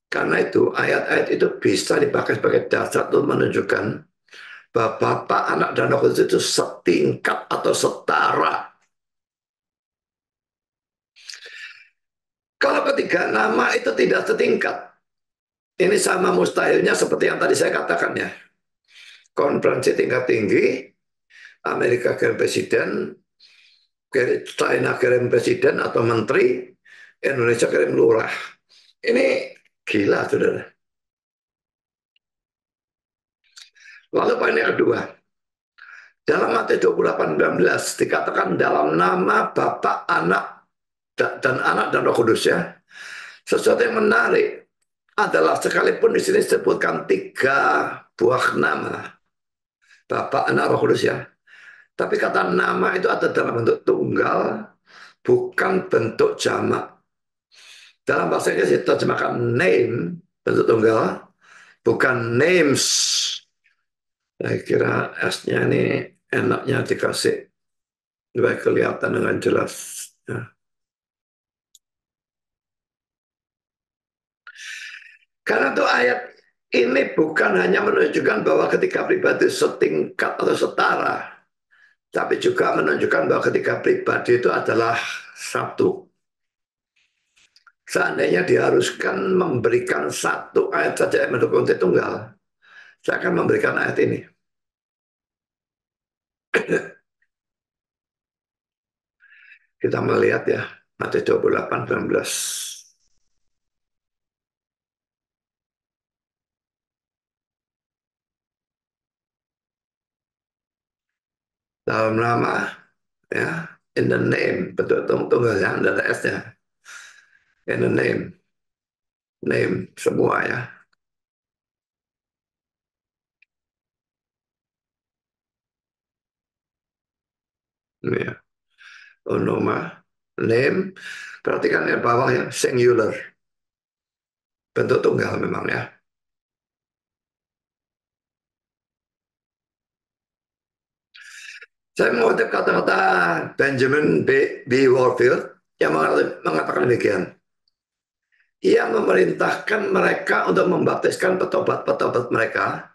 Karena itu ayat-ayat itu bisa dipakai sebagai dasar untuk menunjukkan bahwa Bapa, Anak, dan Roh Kudus itu setingkat atau setara. Kalau ketiga nama itu tidak setingkat, ini sama mustahilnya seperti yang tadi saya katakan ya. Konferensi tingkat tinggi, Amerika kirim presiden, China kirim presiden atau menteri, Indonesia kirim lurah. Ini gila, saudara. Lalu poin yang kedua, dalam Matius 28:19 dikatakan dalam nama Bapa, Anak, dan Anak dan Roh Kudus ya. Sesuatu yang menarik adalah sekalipun di sini disebutkan tiga buah nama, Bapa, Anak, Roh Kudus ya. Tapi kata nama itu ada dalam bentuk tunggal, bukan bentuk jamak. Dalam bahasa Inggris diterjemahkan name, bentuk tunggal, bukan names. Saya kira S-nya ini enaknya dikasih supaya kelihatan dengan jelas. Ya. Karena itu ayat ini bukan hanya menunjukkan bahwa ketika pribadi setingkat atau setara, tapi juga menunjukkan bahwa ketika pribadi itu adalah satu. Seandainya diharuskan memberikan satu ayat saja yang mendukung Tritunggal, saya akan memberikan ayat ini. Kita melihat ya, Matius 28:19. Dalam nama, ya, in the name, betul tunggalnya, ada S-nya. In the name, name semua ya. Ini ya. Onoma, name, perhatikan yang bawah ya, singular. bentuk tunggal memang ya. Saya mengutip kata-kata Benjamin B. Warfield yang mengatakan demikian. Ia memerintahkan mereka untuk membaptiskan petobat-petobat mereka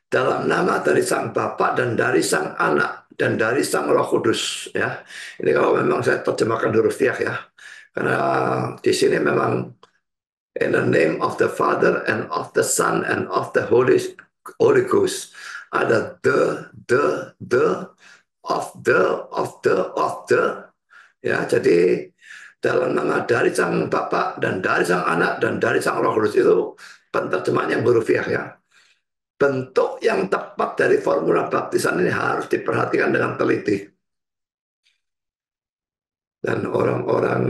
dalam nama dari Sang Bapa dan dari Sang Anak dan dari Sang Roh Kudus. Ya, ini kalau memang saya terjemahkan huruf tiak ya, karena di sini memang in the name of the Father and of the Son and of the Holy Ghost. Ada the, of the, ya. Jadi dalam nama dari Sang Bapa dan dari Sang Anak dan dari Sang Roh Kudus itu penerjemahan yang hurufiah ya. Bentuk yang tepat dari formula baptisan ini harus diperhatikan dengan teliti. Dan orang-orang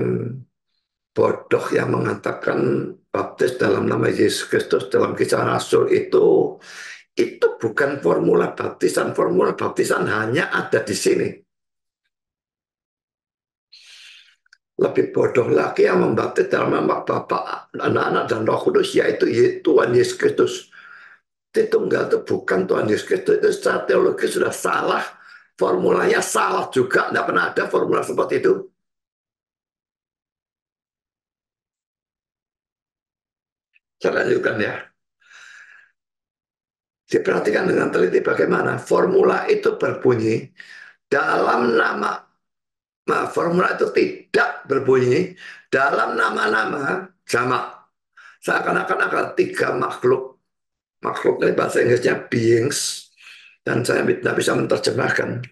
bodoh yang mengatakan baptis dalam nama Yesus Kristus dalam Kisah Rasul itu bukan formula baptisan. Formula baptisan hanya ada di sini. Lebih bodoh lagi yang membaptis dalam nama Bapa, Anak-anak dan Roh Kudus, yaitu Tuhan Yesus Kristus. Tritunggal itu bukan Tuhan Yesus Kristus, itu secara teologi sudah salah, formulanya salah juga, tidak pernah ada formula seperti itu. Saya lanjutkan ya. Diperhatikan dengan teliti bagaimana formula itu berbunyi dalam nama, formula itu tidak berbunyi dalam nama-nama jamak. Seakan-akan ada tiga makhluk. Makhluk ini bahasa Inggrisnya beings, dan saya tidak bisa menerjemahkan.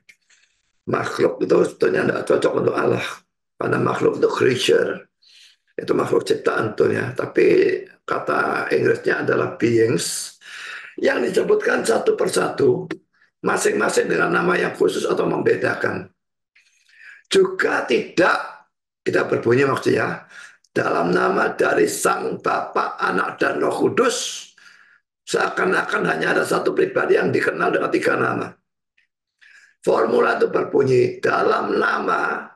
Makhluk itu sebetulnya tidak cocok untuk Allah, karena makhluk itu creature, itu makhluk ciptaan tentunya. Tapi kata Inggrisnya adalah beings, yang disebutkan satu persatu, masing-masing dengan nama yang khusus atau membedakan. Juga tidak berbunyi maksudnya, dalam nama dari Sang Bapa, Anak, dan Roh Kudus, seakan-akan hanya ada satu pribadi yang dikenal dengan tiga nama. Formula itu berbunyi dalam nama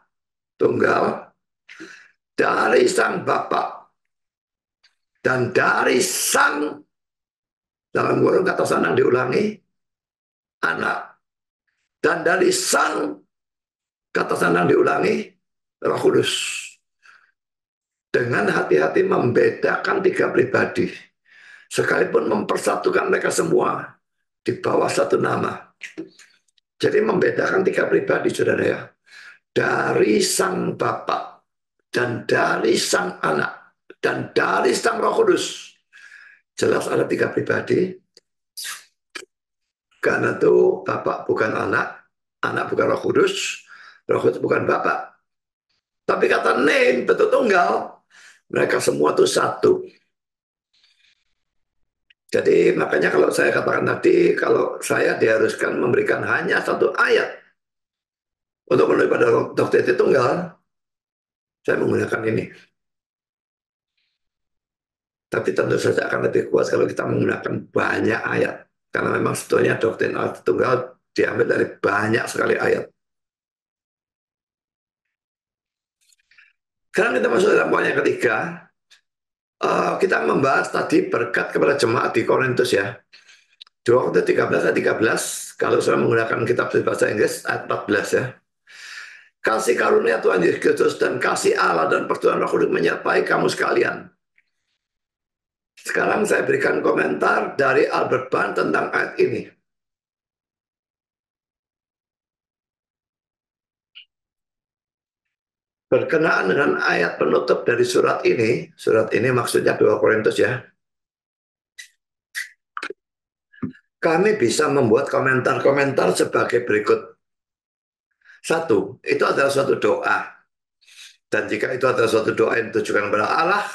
tunggal dari Sang Bapa dan dari Sang, dalam kurung kata sandang diulangi, Anak, dan dari Sang, kata sandang diulangi, Roh Kudus. Dengan hati-hati membedakan tiga pribadi, sekalipun mempersatukan mereka semua di bawah satu nama. Jadi membedakan tiga pribadi, saudara ya. Dari Sang Bapa dan dari Sang Anak dan dari Sang Roh Kudus. Jelas ada tiga pribadi. Karena itu Bapak bukan anak, anak bukan Roh Kudus, Roh Kudus bukan Bapak. Tapi kata name, betul tunggal, mereka semua itu satu. Jadi makanya kalau saya katakan tadi, kalau saya diharuskan memberikan hanya satu ayat untuk menuju pada doktrin tunggal, saya menggunakan ini. Tapi tentu saja akan lebih kuat kalau kita menggunakan banyak ayat. Karena memang sebetulnya doktrin tunggal diambil dari banyak sekali ayat. Sekarang kita masuk dalam poin yang ketiga. Kita membahas tadi berkat kepada jemaat di Korintus ya. 2 Korintus 13 ayat 13, kalau saya menggunakan kitab bahasa Inggris ayat 14 ya. Kasih karunia Tuhan Yesus Kristus dan kasih Allah dan pertujuan Roh Kudus menyertai kamu sekalian. Sekarang saya berikan komentar dari Albert Barnes tentang ayat ini. Berkenaan dengan ayat penutup dari surat ini maksudnya 2 Korintus ya. Kami bisa membuat komentar-komentar sebagai berikut. Satu, itu adalah suatu doa. Dan jika itu adalah suatu doa yang ditujukan kepada Allah,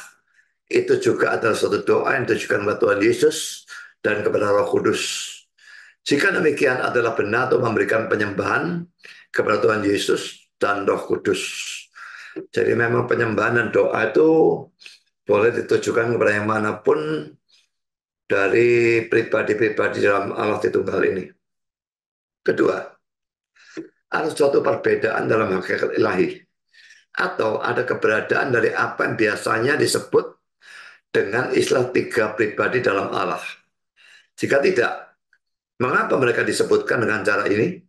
itu juga adalah suatu doa yang ditujukan kepada Tuhan Yesus dan kepada Roh Kudus. Jika demikian adalah benar untuk memberikan penyembahan kepada Tuhan Yesus dan Roh Kudus. Jadi memang penyembahan dan doa itu boleh ditujukan kepada yang manapun dari pribadi-pribadi dalam Allah Tritunggal ini. Kedua, ada suatu perbedaan dalam hakikat ilahi, atau ada keberadaan dari apa yang biasanya disebut dengan istilah tiga pribadi dalam Allah? Jika tidak, mengapa mereka disebutkan dengan cara ini?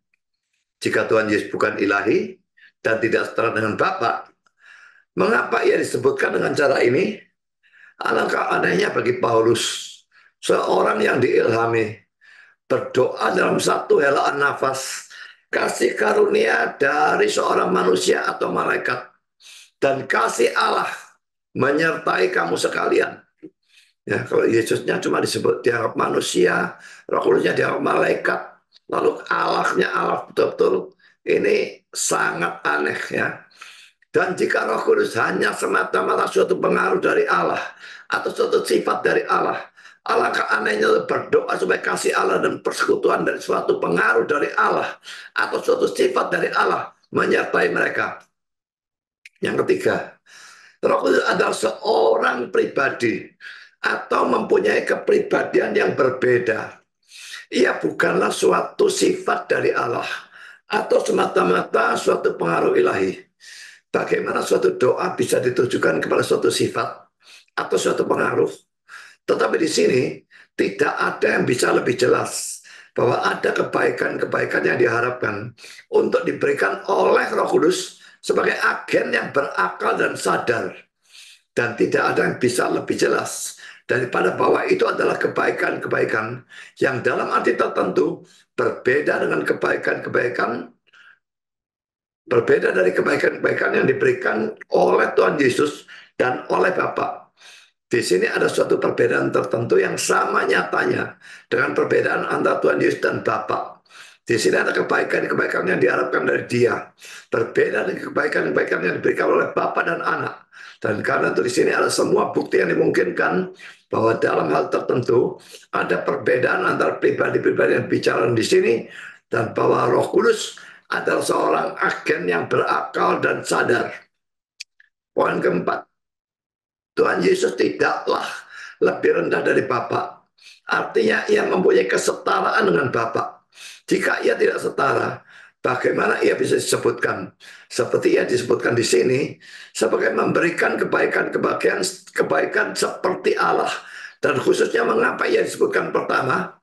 Jika Tuhan Yesus bukan ilahi dan tidak setara dengan Bapa, mengapa ia disebutkan dengan cara ini? Alangkah anehnya bagi Paulus, seorang yang diilhami berdoa dalam satu helaan nafas, kasih karunia dari seorang manusia atau malaikat, dan kasih Allah menyertai kamu sekalian. Ya, kalau Yesusnya cuma disebut dianggap manusia, Roh Kudusnya dianggap malaikat, lalu Allahnya Allah betul-betul, ini sangat aneh ya. Dan jika Roh Kudus hanya semata-mata suatu pengaruh dari Allah atau suatu sifat dari Allah, alangkah anehnya berdoa supaya kasih Allah dan persekutuan dari suatu pengaruh dari Allah atau suatu sifat dari Allah menyertai mereka. Yang ketiga, Roh Kudus adalah seorang pribadi atau mempunyai kepribadian yang berbeda. Ia bukanlah suatu sifat dari Allah atau semata-mata suatu pengaruh ilahi. Bagaimana suatu doa bisa ditujukan kepada suatu sifat atau suatu pengaruh? Tetapi di sini tidak ada yang bisa lebih jelas bahwa ada kebaikan-kebaikan yang diharapkan untuk diberikan oleh Roh Kudus sebagai agen yang berakal dan sadar. Dan tidak ada yang bisa lebih jelas daripada bahwa itu adalah kebaikan-kebaikan yang dalam arti tertentu berbeda dengan kebaikan-kebaikan, berbeda dari kebaikan-kebaikan yang diberikan oleh Tuhan Yesus dan oleh Bapa. Di sini ada suatu perbedaan tertentu yang sama nyatanya dengan perbedaan antara Tuhan Yesus dan Bapa. Di sini ada kebaikan-kebaikan yang diharapkan dari Dia, berbeda dengan kebaikan-kebaikan yang diberikan oleh Bapa dan Anak. Dan karena itu di sini ada semua bukti yang dimungkinkan bahwa dalam hal tertentu ada perbedaan antara pribadi-pribadi yang bicara di sini, dan bahwa Roh Kudus adalah seorang agen yang berakal dan sadar. Poin keempat, Tuhan Yesus tidaklah lebih rendah dari Bapa. Artinya ia mempunyai kesetaraan dengan Bapa. Jika ia tidak setara, bagaimana ia bisa disebutkan seperti ia disebutkan di sini sebagai memberikan kebaikan seperti Allah? Dan khususnya mengapa ia disebutkan pertama?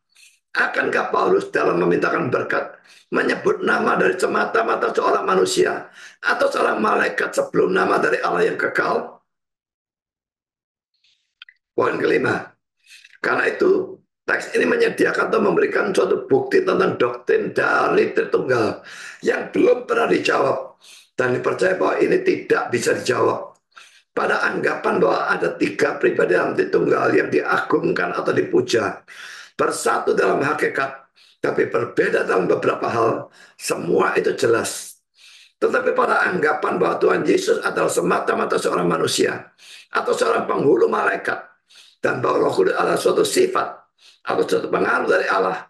Akankah Paulus dalam memintakan berkat menyebut nama dari semata-mata seorang manusia atau seorang malaikat sebelum nama dari Allah yang kekal? Poin kelima, karena itu teks ini menyediakan atau memberikan suatu bukti tentang doktrin dari Tritunggal yang belum pernah dijawab dan dipercaya bahwa ini tidak bisa dijawab. Pada anggapan bahwa ada tiga pribadi dalam Tritunggal yang diagungkan atau dipuja, bersatu dalam hakikat, tapi berbeda dalam beberapa hal, semua itu jelas. Tetapi pada anggapan bahwa Tuhan Yesus adalah semata-mata seorang manusia atau seorang penghulu malaikat, dan bahwa Roh Kudus adalah suatu sifat atau suatu pengaruh dari Allah,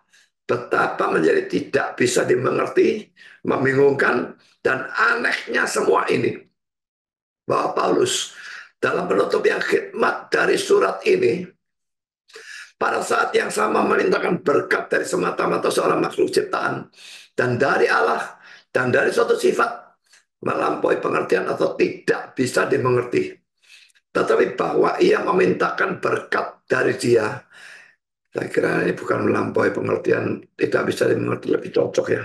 betapa menjadi tidak bisa dimengerti, membingungkan, dan anehnya semua ini. Bahwa Paulus dalam penutup yang khidmat dari surat ini, pada saat yang sama memintakan berkat dari semata-mata seorang makhluk ciptaan, dan dari Allah, dan dari suatu sifat, melampaui pengertian atau tidak bisa dimengerti. Tetapi bahwa ia memintakan berkat dari Dia, saya kira ini bukan melampaui pengertian, tidak bisa dimengerti, lebih cocok ya.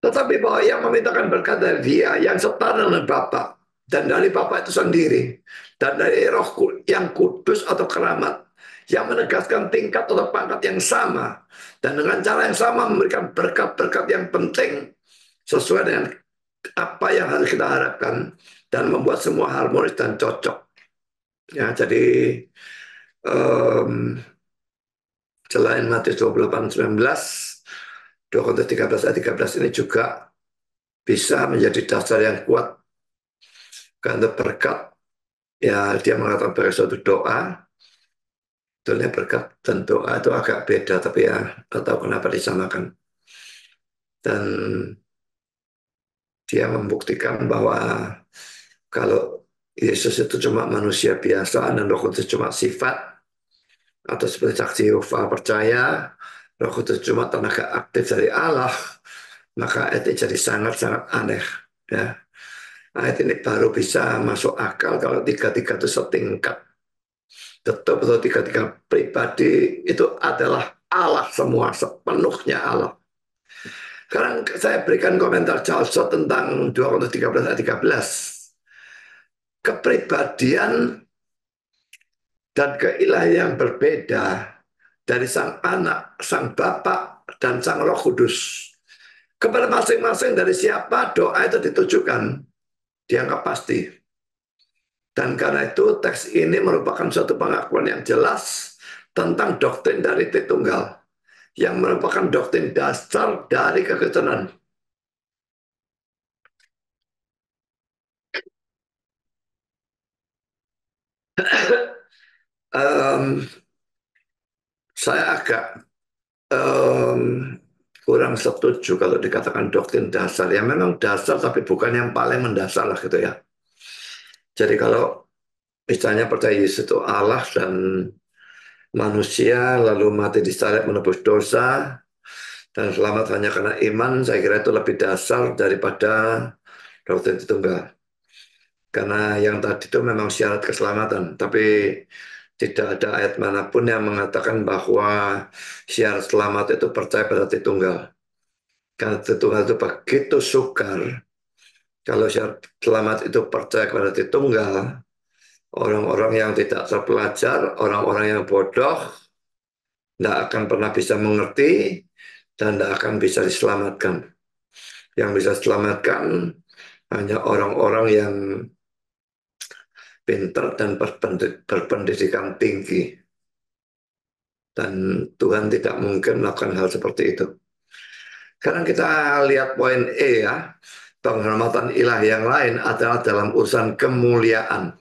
Tetapi bahwa ia memintakan berkat dari Dia yang setara dengan Bapa, dan dari Bapa itu sendiri, dan dari Roh yang kudus atau keramat, yang menegaskan tingkat atau pangkat yang sama, dan dengan cara yang sama memberikan berkat-berkat yang penting sesuai dengan apa yang harus kita harapkan, dan membuat semua harmonis dan cocok. Ya, jadi selain Matius 28:19, 2 Korintus 13 ayat 13 ini juga bisa menjadi dasar yang kuat karena berkat. Ya, dia mengatakan sebagai suatu doa. Sebetulnya berkat dan doa itu agak beda, tapi ya nggak tahu kenapa disamakan. Dan dia membuktikan bahwa kalau Yesus itu cuma manusia biasa dan Roh Kudus cuma sifat, atau seperti saksi Yehova percaya Roh Kudus cuma tenaga aktif dari Allah, maka itu jadi sangat-sangat aneh. Ya. Ayat ini baru bisa masuk akal kalau tiga-tiga itu setingkat. Betul-betul tiga-tiga pribadi itu adalah Allah semua, sepenuhnya Allah. Sekarang saya berikan komentar Charles Schwab tentang 2 Korintus 13 ayat 13. Kepribadian dan keilahian yang berbeda dari Sang Anak, Sang Bapa, dan Sang Roh Kudus. Kepada masing-masing dari siapa doa itu ditujukan, dianggap pasti. Dan karena itu teks ini merupakan suatu pengakuan yang jelas tentang doktrin dari Tritunggal, yang merupakan doktrin dasar dari kekristenan. um, saya agak um, kurang setuju kalau dikatakan doktrin dasar. Ya memang dasar, tapi bukan yang paling mendasar lah gitu ya. Jadi kalau misalnya percaya Yesus itu Allah dan manusia, lalu mati disalib menebus dosa, dan selamat hanya karena iman, saya kira itu lebih dasar daripada doktrin Tritunggal. Karena yang tadi itu memang syarat keselamatan, tapi tidak ada ayat manapun yang mengatakan bahwa syarat selamat itu percaya pada Tritunggal. Karena Tritunggal itu begitu sukar. Kalau syarat selamat itu percaya kepada Tritunggal, orang-orang yang tidak terpelajar, orang-orang yang bodoh, tidak akan pernah bisa mengerti dan tidak akan bisa diselamatkan. Yang bisa diselamatkan hanya orang-orang yang pintar dan berpendidikan tinggi. Dan Tuhan tidak mungkin melakukan hal seperti itu. Sekarang kita lihat poin E ya. Penghormatan ilahi yang lain adalah dalam urusan kemuliaan.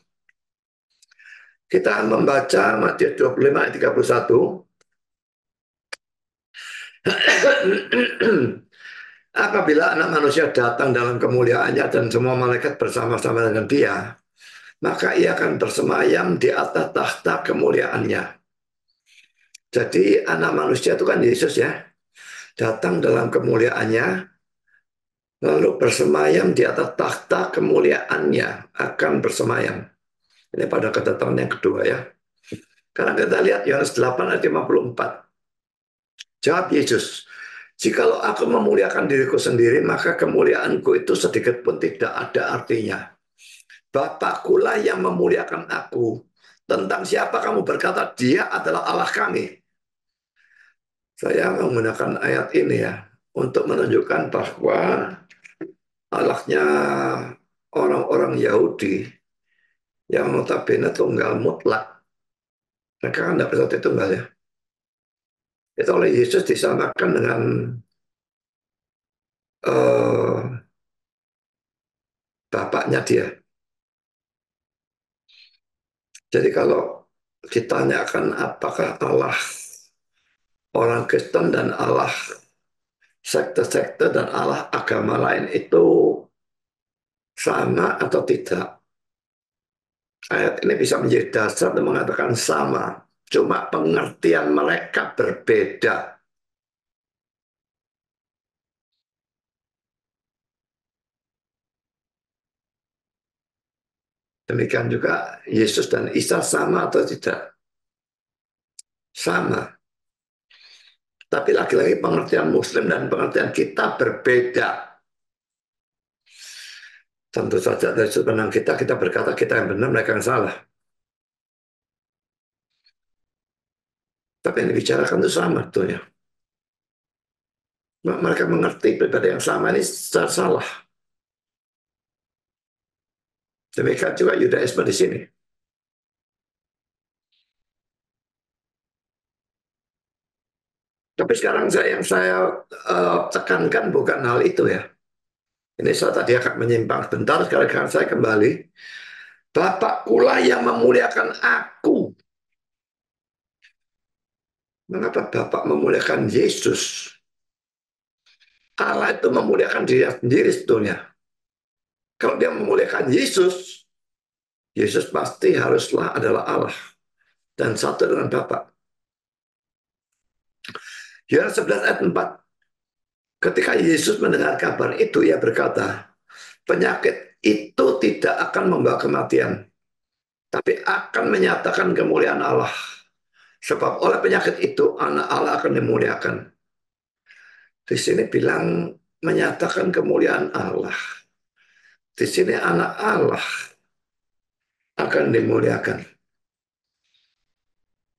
Kita membaca Matius 25 ayat 31. Apabila anak manusia datang dalam kemuliaannya dan semua malaikat bersama-sama dengan dia, maka ia akan bersemayam di atas tahta kemuliaannya. Jadi anak manusia itu kan Yesus ya, datang dalam kemuliaannya, lalu bersemayam di atas tahta kemuliaannya, akan bersemayam. Ini pada kedatangan yang kedua ya. Karena kita lihat Yohanes 8 ayat 54. Jawab Yesus, jikalau aku memuliakan diriku sendiri, maka kemuliaanku itu sedikit pun tidak ada artinya. Bapakkulah yang memuliakan aku. Tentang siapa kamu berkata, dia adalah Allah kami. Saya menggunakan ayat ini ya, untuk menunjukkan bahwa Allahnya orang-orang Yahudi yang notabene tunggal mutlak. Mereka kan tidak bisa tunggal ya. Itu oleh Yesus disamakan dengan uh, bapaknya dia. Jadi kalau ditanyakan apakah Allah orang Kristen dan Allah sekte-sekte dan Allah agama lain itu sama atau tidak, ayat ini bisa menjadi dasar untuk mengatakan sama. Cuma pengertian mereka berbeda. Demikian juga Yesus dan Isa sama atau tidak? Sama. Tapi lagi-lagi pengertian Muslim dan pengertian kita berbeda. Tentu saja dari sudut pandang kita berkata kita yang benar, mereka yang salah. Tapi yang dibicarakan itu sama tuh ya. Mereka mengerti pribadi yang sama ini secara salah. Demikian juga Yudaisme di sini. Tapi sekarang yang saya tekankan bukan hal itu ya. Ini saya tadi akan menyimpang sebentar, sekarang saya kembali. Bapakkulah yang memuliakan aku. Mengapa Bapak memuliakan Yesus? Allah itu memuliakan diri sendiri sebetulnya. Kalau dia memuliakan Yesus, Yesus pasti haruslah adalah Allah dan satu dengan Bapa. Yohanes 11 ayat 4. Ketika Yesus mendengar kabar itu, ia berkata, penyakit itu tidak akan membawa kematian, tapi akan menyatakan kemuliaan Allah. Sebab oleh penyakit itu anak Allah akan dimuliakan. Di sini bilang menyatakan kemuliaan Allah. Di sini anak Allah akan dimuliakan.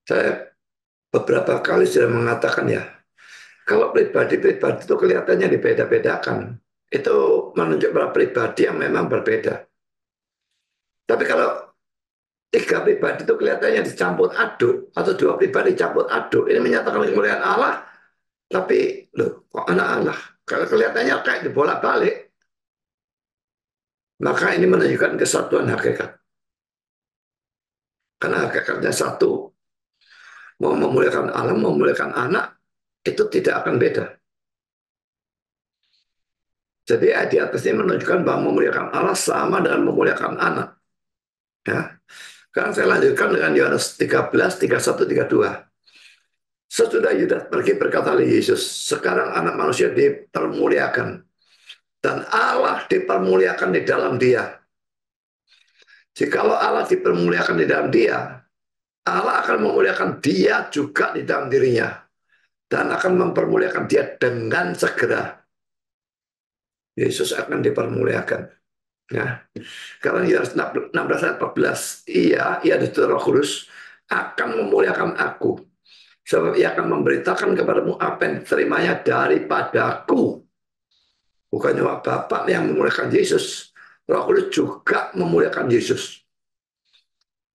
Saya beberapa kali sudah mengatakan ya, kalau pribadi-pribadi itu kelihatannya dibeda-bedakan. Itu menunjuk pada pribadi yang memang berbeda. Tapi kalau tiga pribadi itu kelihatannya dicampur aduk, atau dua pribadi dicampur aduk, ini menyatakan kemuliaan Allah, tapi loh, kok anak Allah? Kalau kelihatannya kayak dibolak-balik, maka ini menunjukkan kesatuan hakikat. Karena hakikatnya satu, mau memuliakan Allah, mau memuliakan anak, itu tidak akan beda. Jadi di atasnya menunjukkan bahwa memuliakan Allah sama dengan memuliakan anak. Ya. Sekarang saya lanjutkan dengan Yohanes 13, 31, 32. Sesudah Yudas pergi berkata oleh Yesus, sekarang anak manusia dipermuliakan. Dan Allah dipermuliakan di dalam dia. Jikalau Allah dipermuliakan di dalam dia, Allah akan memuliakan dia juga di dalam dirinya. Dan akan mempermuliakan dia dengan segera. Yesus akan dipermuliakan. Ya. Karena Yohanes 16 ayat 14, ia itu Roh Kudus akan memuliakan aku. Sebab ia akan memberitakan kepadamu apa yang diterimanya daripadaku. Bukan cuma Bapak yang memuliakan Yesus, Roh Kudus juga memuliakan Yesus.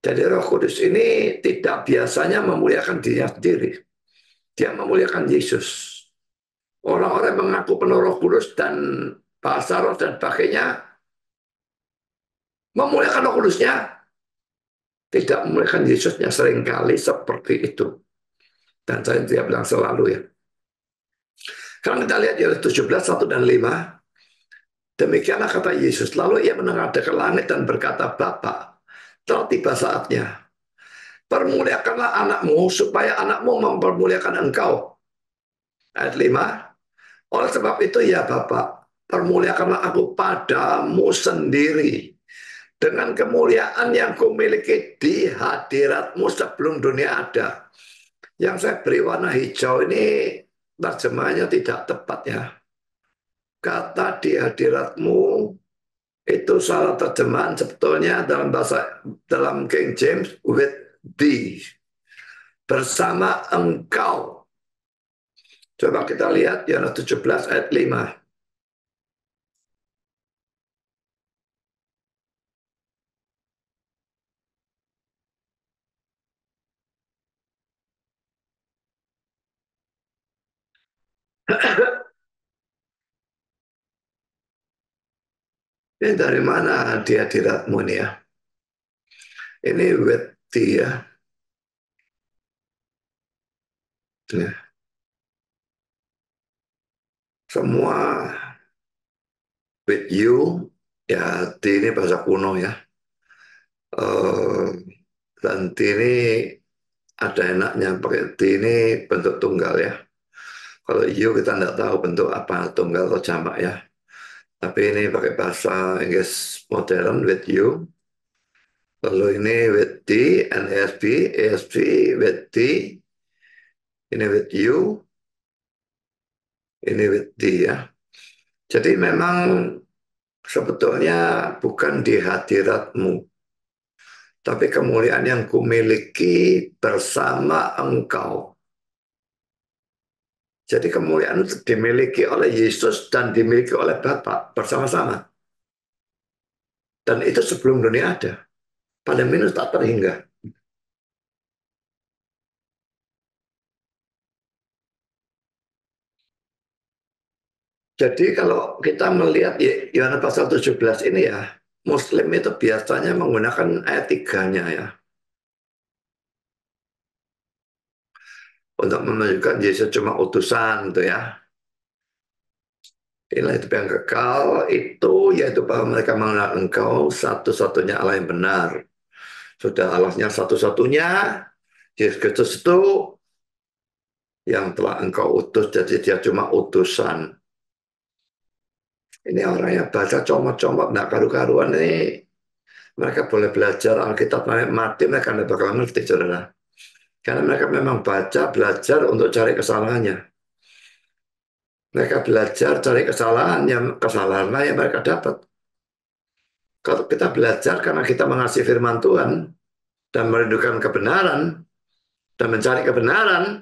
Jadi Roh Kudus ini tidak biasanya memuliakan dirinya sendiri. Dia memuliakan Yesus. Orang-orang yang mengaku penuh Roh Kudus dan bahasa roh dan sebagainya, memuliakan Roh Kudusnya, tidak memuliakan Yesusnya, seringkali seperti itu. Dan saya tidak bilang selalu ya. Sekarang kita lihat Yohanes 17, 1 dan 5. Demikianlah kata Yesus. Lalu ia menengadah ke langit dan berkata, Bapa, telah tiba saatnya. Permuliakanlah anakmu supaya anakmu mempermuliakan engkau. Ayat 5. Oleh sebab itu ya Bapa, permuliakanlah aku padamu sendiri. Dengan kemuliaan yang kumiliki di hadiratmu sebelum dunia ada. Yang saya beri warna hijau ini terjemahannya tidak tepat ya. Kata di hadiratmu itu salah terjemahan sebetulnya dalam King James with thee, bersama engkau. Coba kita lihat Yohanes 17 ayat 5. Ini dari mana di hadiratmu ini ya? Ini with thee ya. Ya. Semua with you ya, thee ini bahasa kuno ya. Dan thee ini ada enaknya pakai thee ini bentuk tunggal ya. Kalau you kita tidak tahu bentuk apa, tunggal atau jamak ya. Tapi ini pakai bahasa Inggris modern with you. Lalu ini with thee, NASB, ASB with thee. Ini with you. Ini with thee ya. Jadi memang sebetulnya bukan di hadiratmu, tapi kemuliaan yang kumiliki bersama engkau. Jadi kemuliaan itu dimiliki oleh Yesus dan dimiliki oleh Bapa bersama-sama. Dan itu sebelum dunia ada. Pada minus tak terhingga. Jadi kalau kita melihat Yohanes pasal 17 ini ya, Muslim itu biasanya menggunakan ayat 3-nya ya. Untuk menunjukkan Yesus cuma utusan itu ya. Inilah hidup yang kekal itu yaitu bahwa mereka mengenal engkau satu-satunya Allah yang benar. Sudah Allahnya satu-satunya, Yesus Kristus itu yang telah engkau utus, jadi dia cuma utusan. Ini orang yang baca comot-comot, nggak karu-karuan ini. Mereka boleh belajar Alkitab sampai mati, mereka nggak bakal ngerti, saudara. Karena mereka memang baca, belajar untuk cari kesalahannya. Mereka belajar cari kesalahan, yang kesalahanlah yang mereka dapat. Kalau kita belajar karena kita mengasihi firman Tuhan dan merindukan kebenaran dan mencari kebenaran,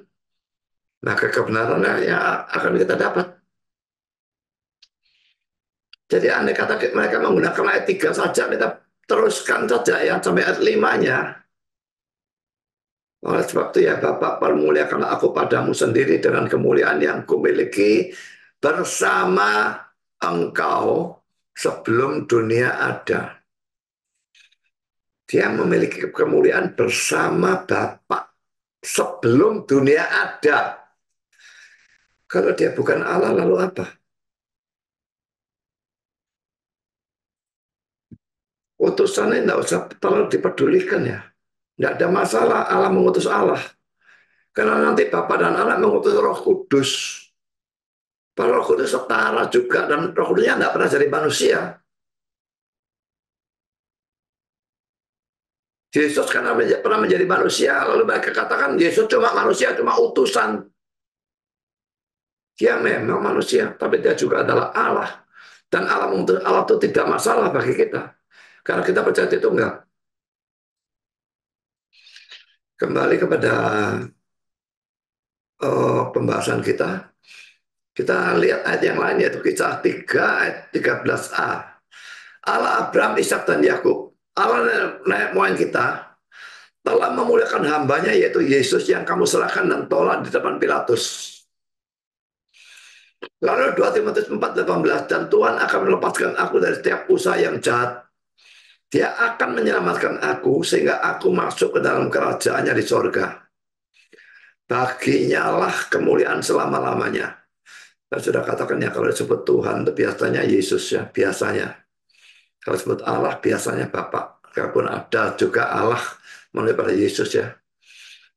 maka kebenaran yang akan kita dapat. Jadi andai kata mereka menggunakan ayat 3 saja, kita teruskan saja ya sampai ayat 5-nya. Oleh sebab itu ya Bapak, permuliakanlah aku padamu sendiri dengan kemuliaan yang kumiliki bersama engkau sebelum dunia ada. Dia memiliki kemuliaan bersama Bapak sebelum dunia ada. Kalau dia bukan Allah, lalu apa? Utusannya tidak usah terlalu dipedulikan ya. Tidak ada masalah Allah mengutus Allah. Karena nanti Bapa dan Anak mengutus Roh Kudus. Pak Roh Kudus setara juga, dan Roh Kudusnya tidak pernah jadi manusia. Yesus karena pernah menjadi manusia, lalu mereka katakan Yesus cuma manusia, cuma utusan. Dia memang manusia, tapi dia juga adalah Allah. Dan Allah itu tidak masalah bagi kita. Karena kita percaya itu enggak. Kembali kepada pembahasan kita. Kita lihat ayat yang lain, yaitu Kisah 3 ayat 13a. Allah Abraham, Ishak dan Yakub, Allah nenek moyang kita, telah memuliakan hambanya yaitu Yesus yang kamu serahkan dan tolak di depan Pilatus. Lalu 2 Timotius 4:18, dan Tuhan akan melepaskan aku dari setiap usaha yang jahat. Dia akan menyelamatkan aku sehingga aku masuk ke dalam kerajaannya di sorga. Baginya lah kemuliaan selama-lamanya. Saya sudah katakan ya, kalau disebut Tuhan itu biasanya Yesus ya, biasanya. Kalau disebut Allah biasanya Bapa. Kalaupun ada juga Allah melalui pada Yesus ya.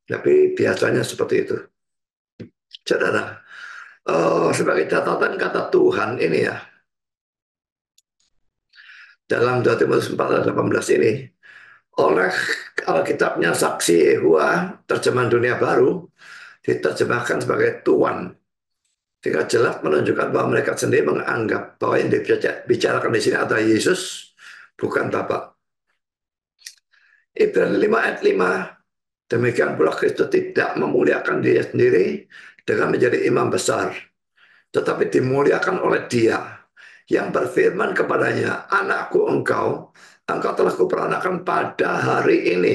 Tapi biasanya seperti itu. Saudara, sebagai catatan kata Tuhan ini ya, dalam 2 Timotius 4:18 ini, oleh Alkitabnya Saksi Yehua, terjemahan Dunia Baru, diterjemahkan sebagai Tuhan. Sehingga jelas menunjukkan bahwa mereka sendiri menganggap bahwa yang dibicarakan di sini adalah Yesus, bukan Bapa. Ibrani 5 ayat 5, demikian pula Kristus tidak memuliakan diri sendiri dengan menjadi imam besar, tetapi dimuliakan oleh Dia yang berfirman kepadanya, anakku engkau telah kuperanakan pada hari ini.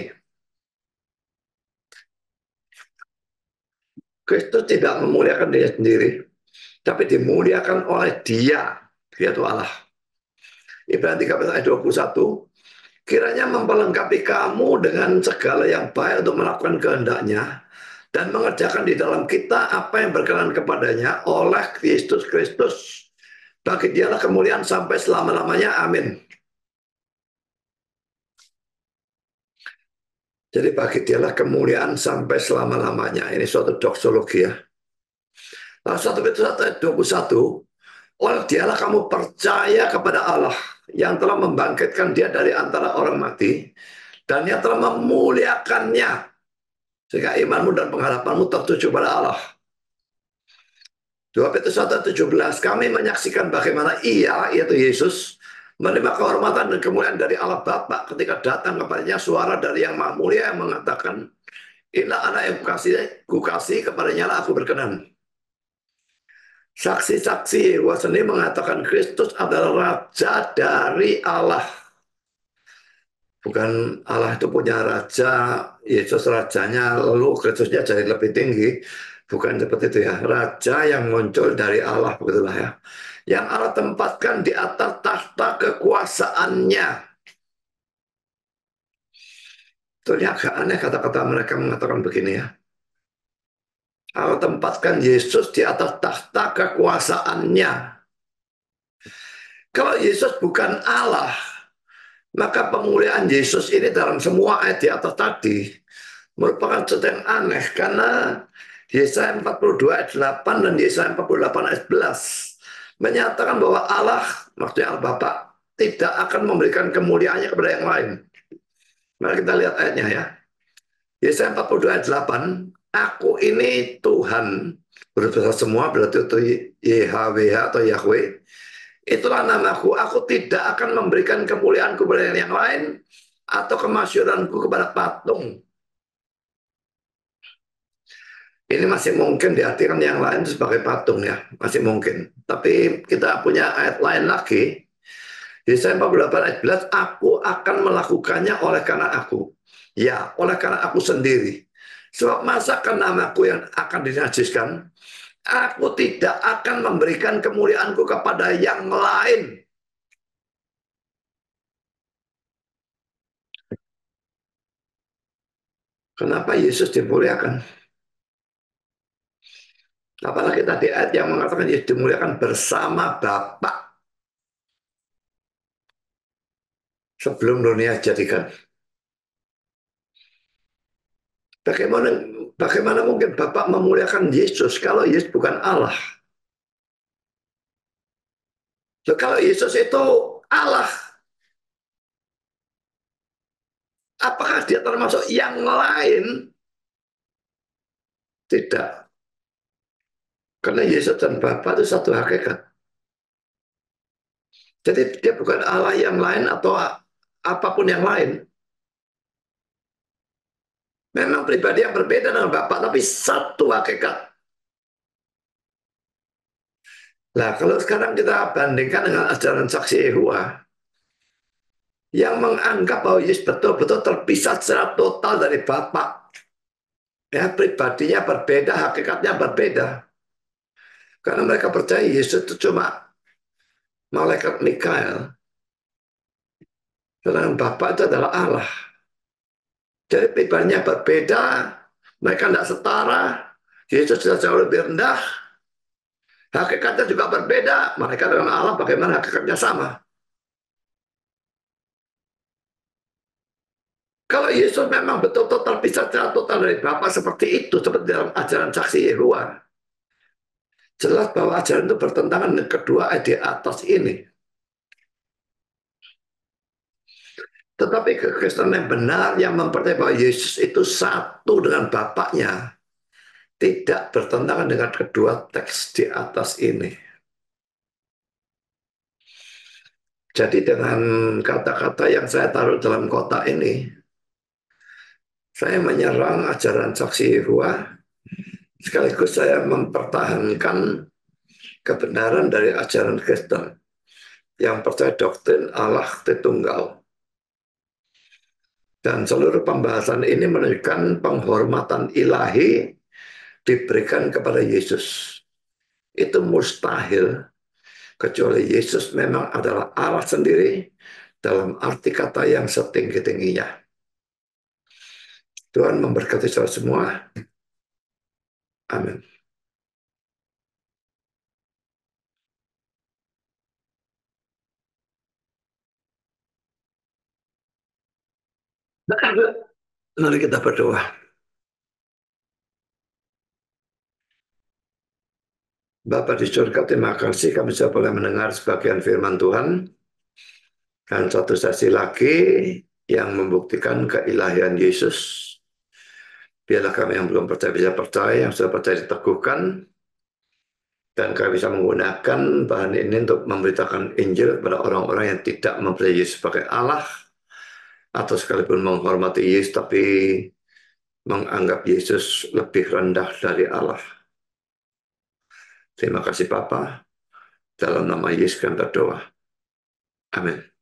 Kristus tidak memuliakan diri sendiri, tapi dimuliakan oleh Dia, yaitu Allah. Ibrani 13 ayat 21, kiranya memperlengkapi kamu dengan segala yang baik untuk melakukan kehendaknya dan mengerjakan di dalam kita apa yang berkenan kepadanya oleh Kristus. Bagi Dialah kemuliaan sampai selama-lamanya. Amin. Jadi bagi Dialah kemuliaan sampai selama-lamanya. Ini suatu doksologi ya. Lalu 1 Petrus 1 ayat 21, oleh Dialah kamu percaya kepada Allah yang telah membangkitkan Dia dari antara orang mati dan yang telah memuliakannya sehingga imanmu dan pengharapanmu tertuju pada Allah. 2 Petrus 1:17, kami menyaksikan bagaimana Ia, yaitu Yesus, menerima kehormatan dan kemuliaan dari Allah Bapa ketika datang kepadanya suara dari Yang Maha Mulia yang mengatakan, inilah anak yang kukasih, kepadanya lah aku berkenan. Saksi-saksi Yehova sendiri mengatakan Kristus adalah Raja dari Allah. Bukan Allah itu punya raja, Yesus rajanya, lalu Kristusnya jadi lebih tinggi. Bukan seperti itu ya. Raja yang muncul dari Allah, begitulah ya. Yang Allah tempatkan di atas tahta kekuasaannya. Itu agak aneh kata-kata mereka mengatakan begini ya. Allah tempatkan Yesus di atas tahta kekuasaannya. Kalau Yesus bukan Allah, maka pemuliaan Yesus ini dalam semua ayat di atas tadi merupakan sesuatu yang aneh, karena Yesaya 42 ayat 8 dan Yesaya 48 ayat 11 menyatakan bahwa Allah, maksudnya Allah Bapa, tidak akan memberikan kemuliaannya kepada yang lain. Mari kita lihat ayatnya ya. Yesaya 42 ayat 8, aku ini Tuhan, berbesar semua, berarti itu YHWH atau Yahweh. Itulah namaku, aku tidak akan memberikan kemuliaanku kepada yang lain, atau kemasyhuranku kepada patung. Ini masih mungkin diartikan yang lain sebagai patung ya, masih mungkin. Tapi kita punya ayat lain lagi. Yesaya 48 ayat 11, aku akan melakukannya oleh karena aku. Ya, oleh karena aku sendiri. Sebab masakan namaku yang akan dinajiskan, aku tidak akan memberikan kemuliaanku kepada yang lain. Kenapa Yesus dimuliakan? Apalagi tadi ayat yang mengatakan Yesus dimuliakan bersama Bapa sebelum dunia jadikan. Bagaimana bagaimana mungkin Bapak memuliakan Yesus kalau Yesus bukan Allah? So, kalau Yesus itu Allah, apakah dia termasuk yang lain? Tidak. Karena Yesus dan Bapa itu satu hakikat. Jadi dia bukan Allah yang lain atau apapun yang lain. Memang pribadi yang berbeda dengan Bapak, tapi satu hakikat. Nah, kalau sekarang kita bandingkan dengan ajaran saksi Yehova, yang menganggap bahwa Yesus betul-betul terpisah secara total dari Bapak. Ya, pribadinya berbeda, hakikatnya berbeda. Karena mereka percaya Yesus itu cuma malaikat Mikael. Sedangkan Bapak itu adalah Allah. Jadi pribadinya berbeda, mereka tidak setara. Yesus sudah jauh lebih rendah. Hakikatnya juga berbeda. Mereka dengan Allah bagaimana hakikatnya sama. Kalau Yesus memang betul-betul terpisah secara total dari Bapa seperti itu, seperti dalam ajaran saksi Yehova, jelas bahwa ajaran itu bertentangan dengan kedua ide atas ini. Tetapi kekristenan yang benar yang mempercayai bahwa Yesus itu satu dengan Bapaknya tidak bertentangan dengan kedua teks di atas ini. Jadi dengan kata-kata yang saya taruh dalam kotak ini, saya menyerang ajaran saksi Yehova, sekaligus saya mempertahankan kebenaran dari ajaran Kristen yang percaya doktrin Allah Tritunggal. Dan seluruh pembahasan ini menunjukkan penghormatan ilahi diberikan kepada Yesus. Itu mustahil kecuali Yesus memang adalah Allah sendiri dalam arti kata yang setinggi-tingginya. Tuhan memberkati saudara semua. Amin. Mari kita berdoa. Bapa di surga, terima kasih kami sudah boleh mendengar sebagian firman Tuhan. Dan satu sesi lagi yang membuktikan keilahian Yesus. Biarlah kami yang belum percaya bisa percaya, yang sudah percaya diteguhkan. Dan kami bisa menggunakan bahan ini untuk memberitakan Injil kepada orang-orang yang tidak mempercayai Yesus sebagai Allah. Atau sekalipun menghormati Yesus, tapi menganggap Yesus lebih rendah dari Allah. Terima kasih Bapa. Dalam nama Yesus kami berdoa. Amin.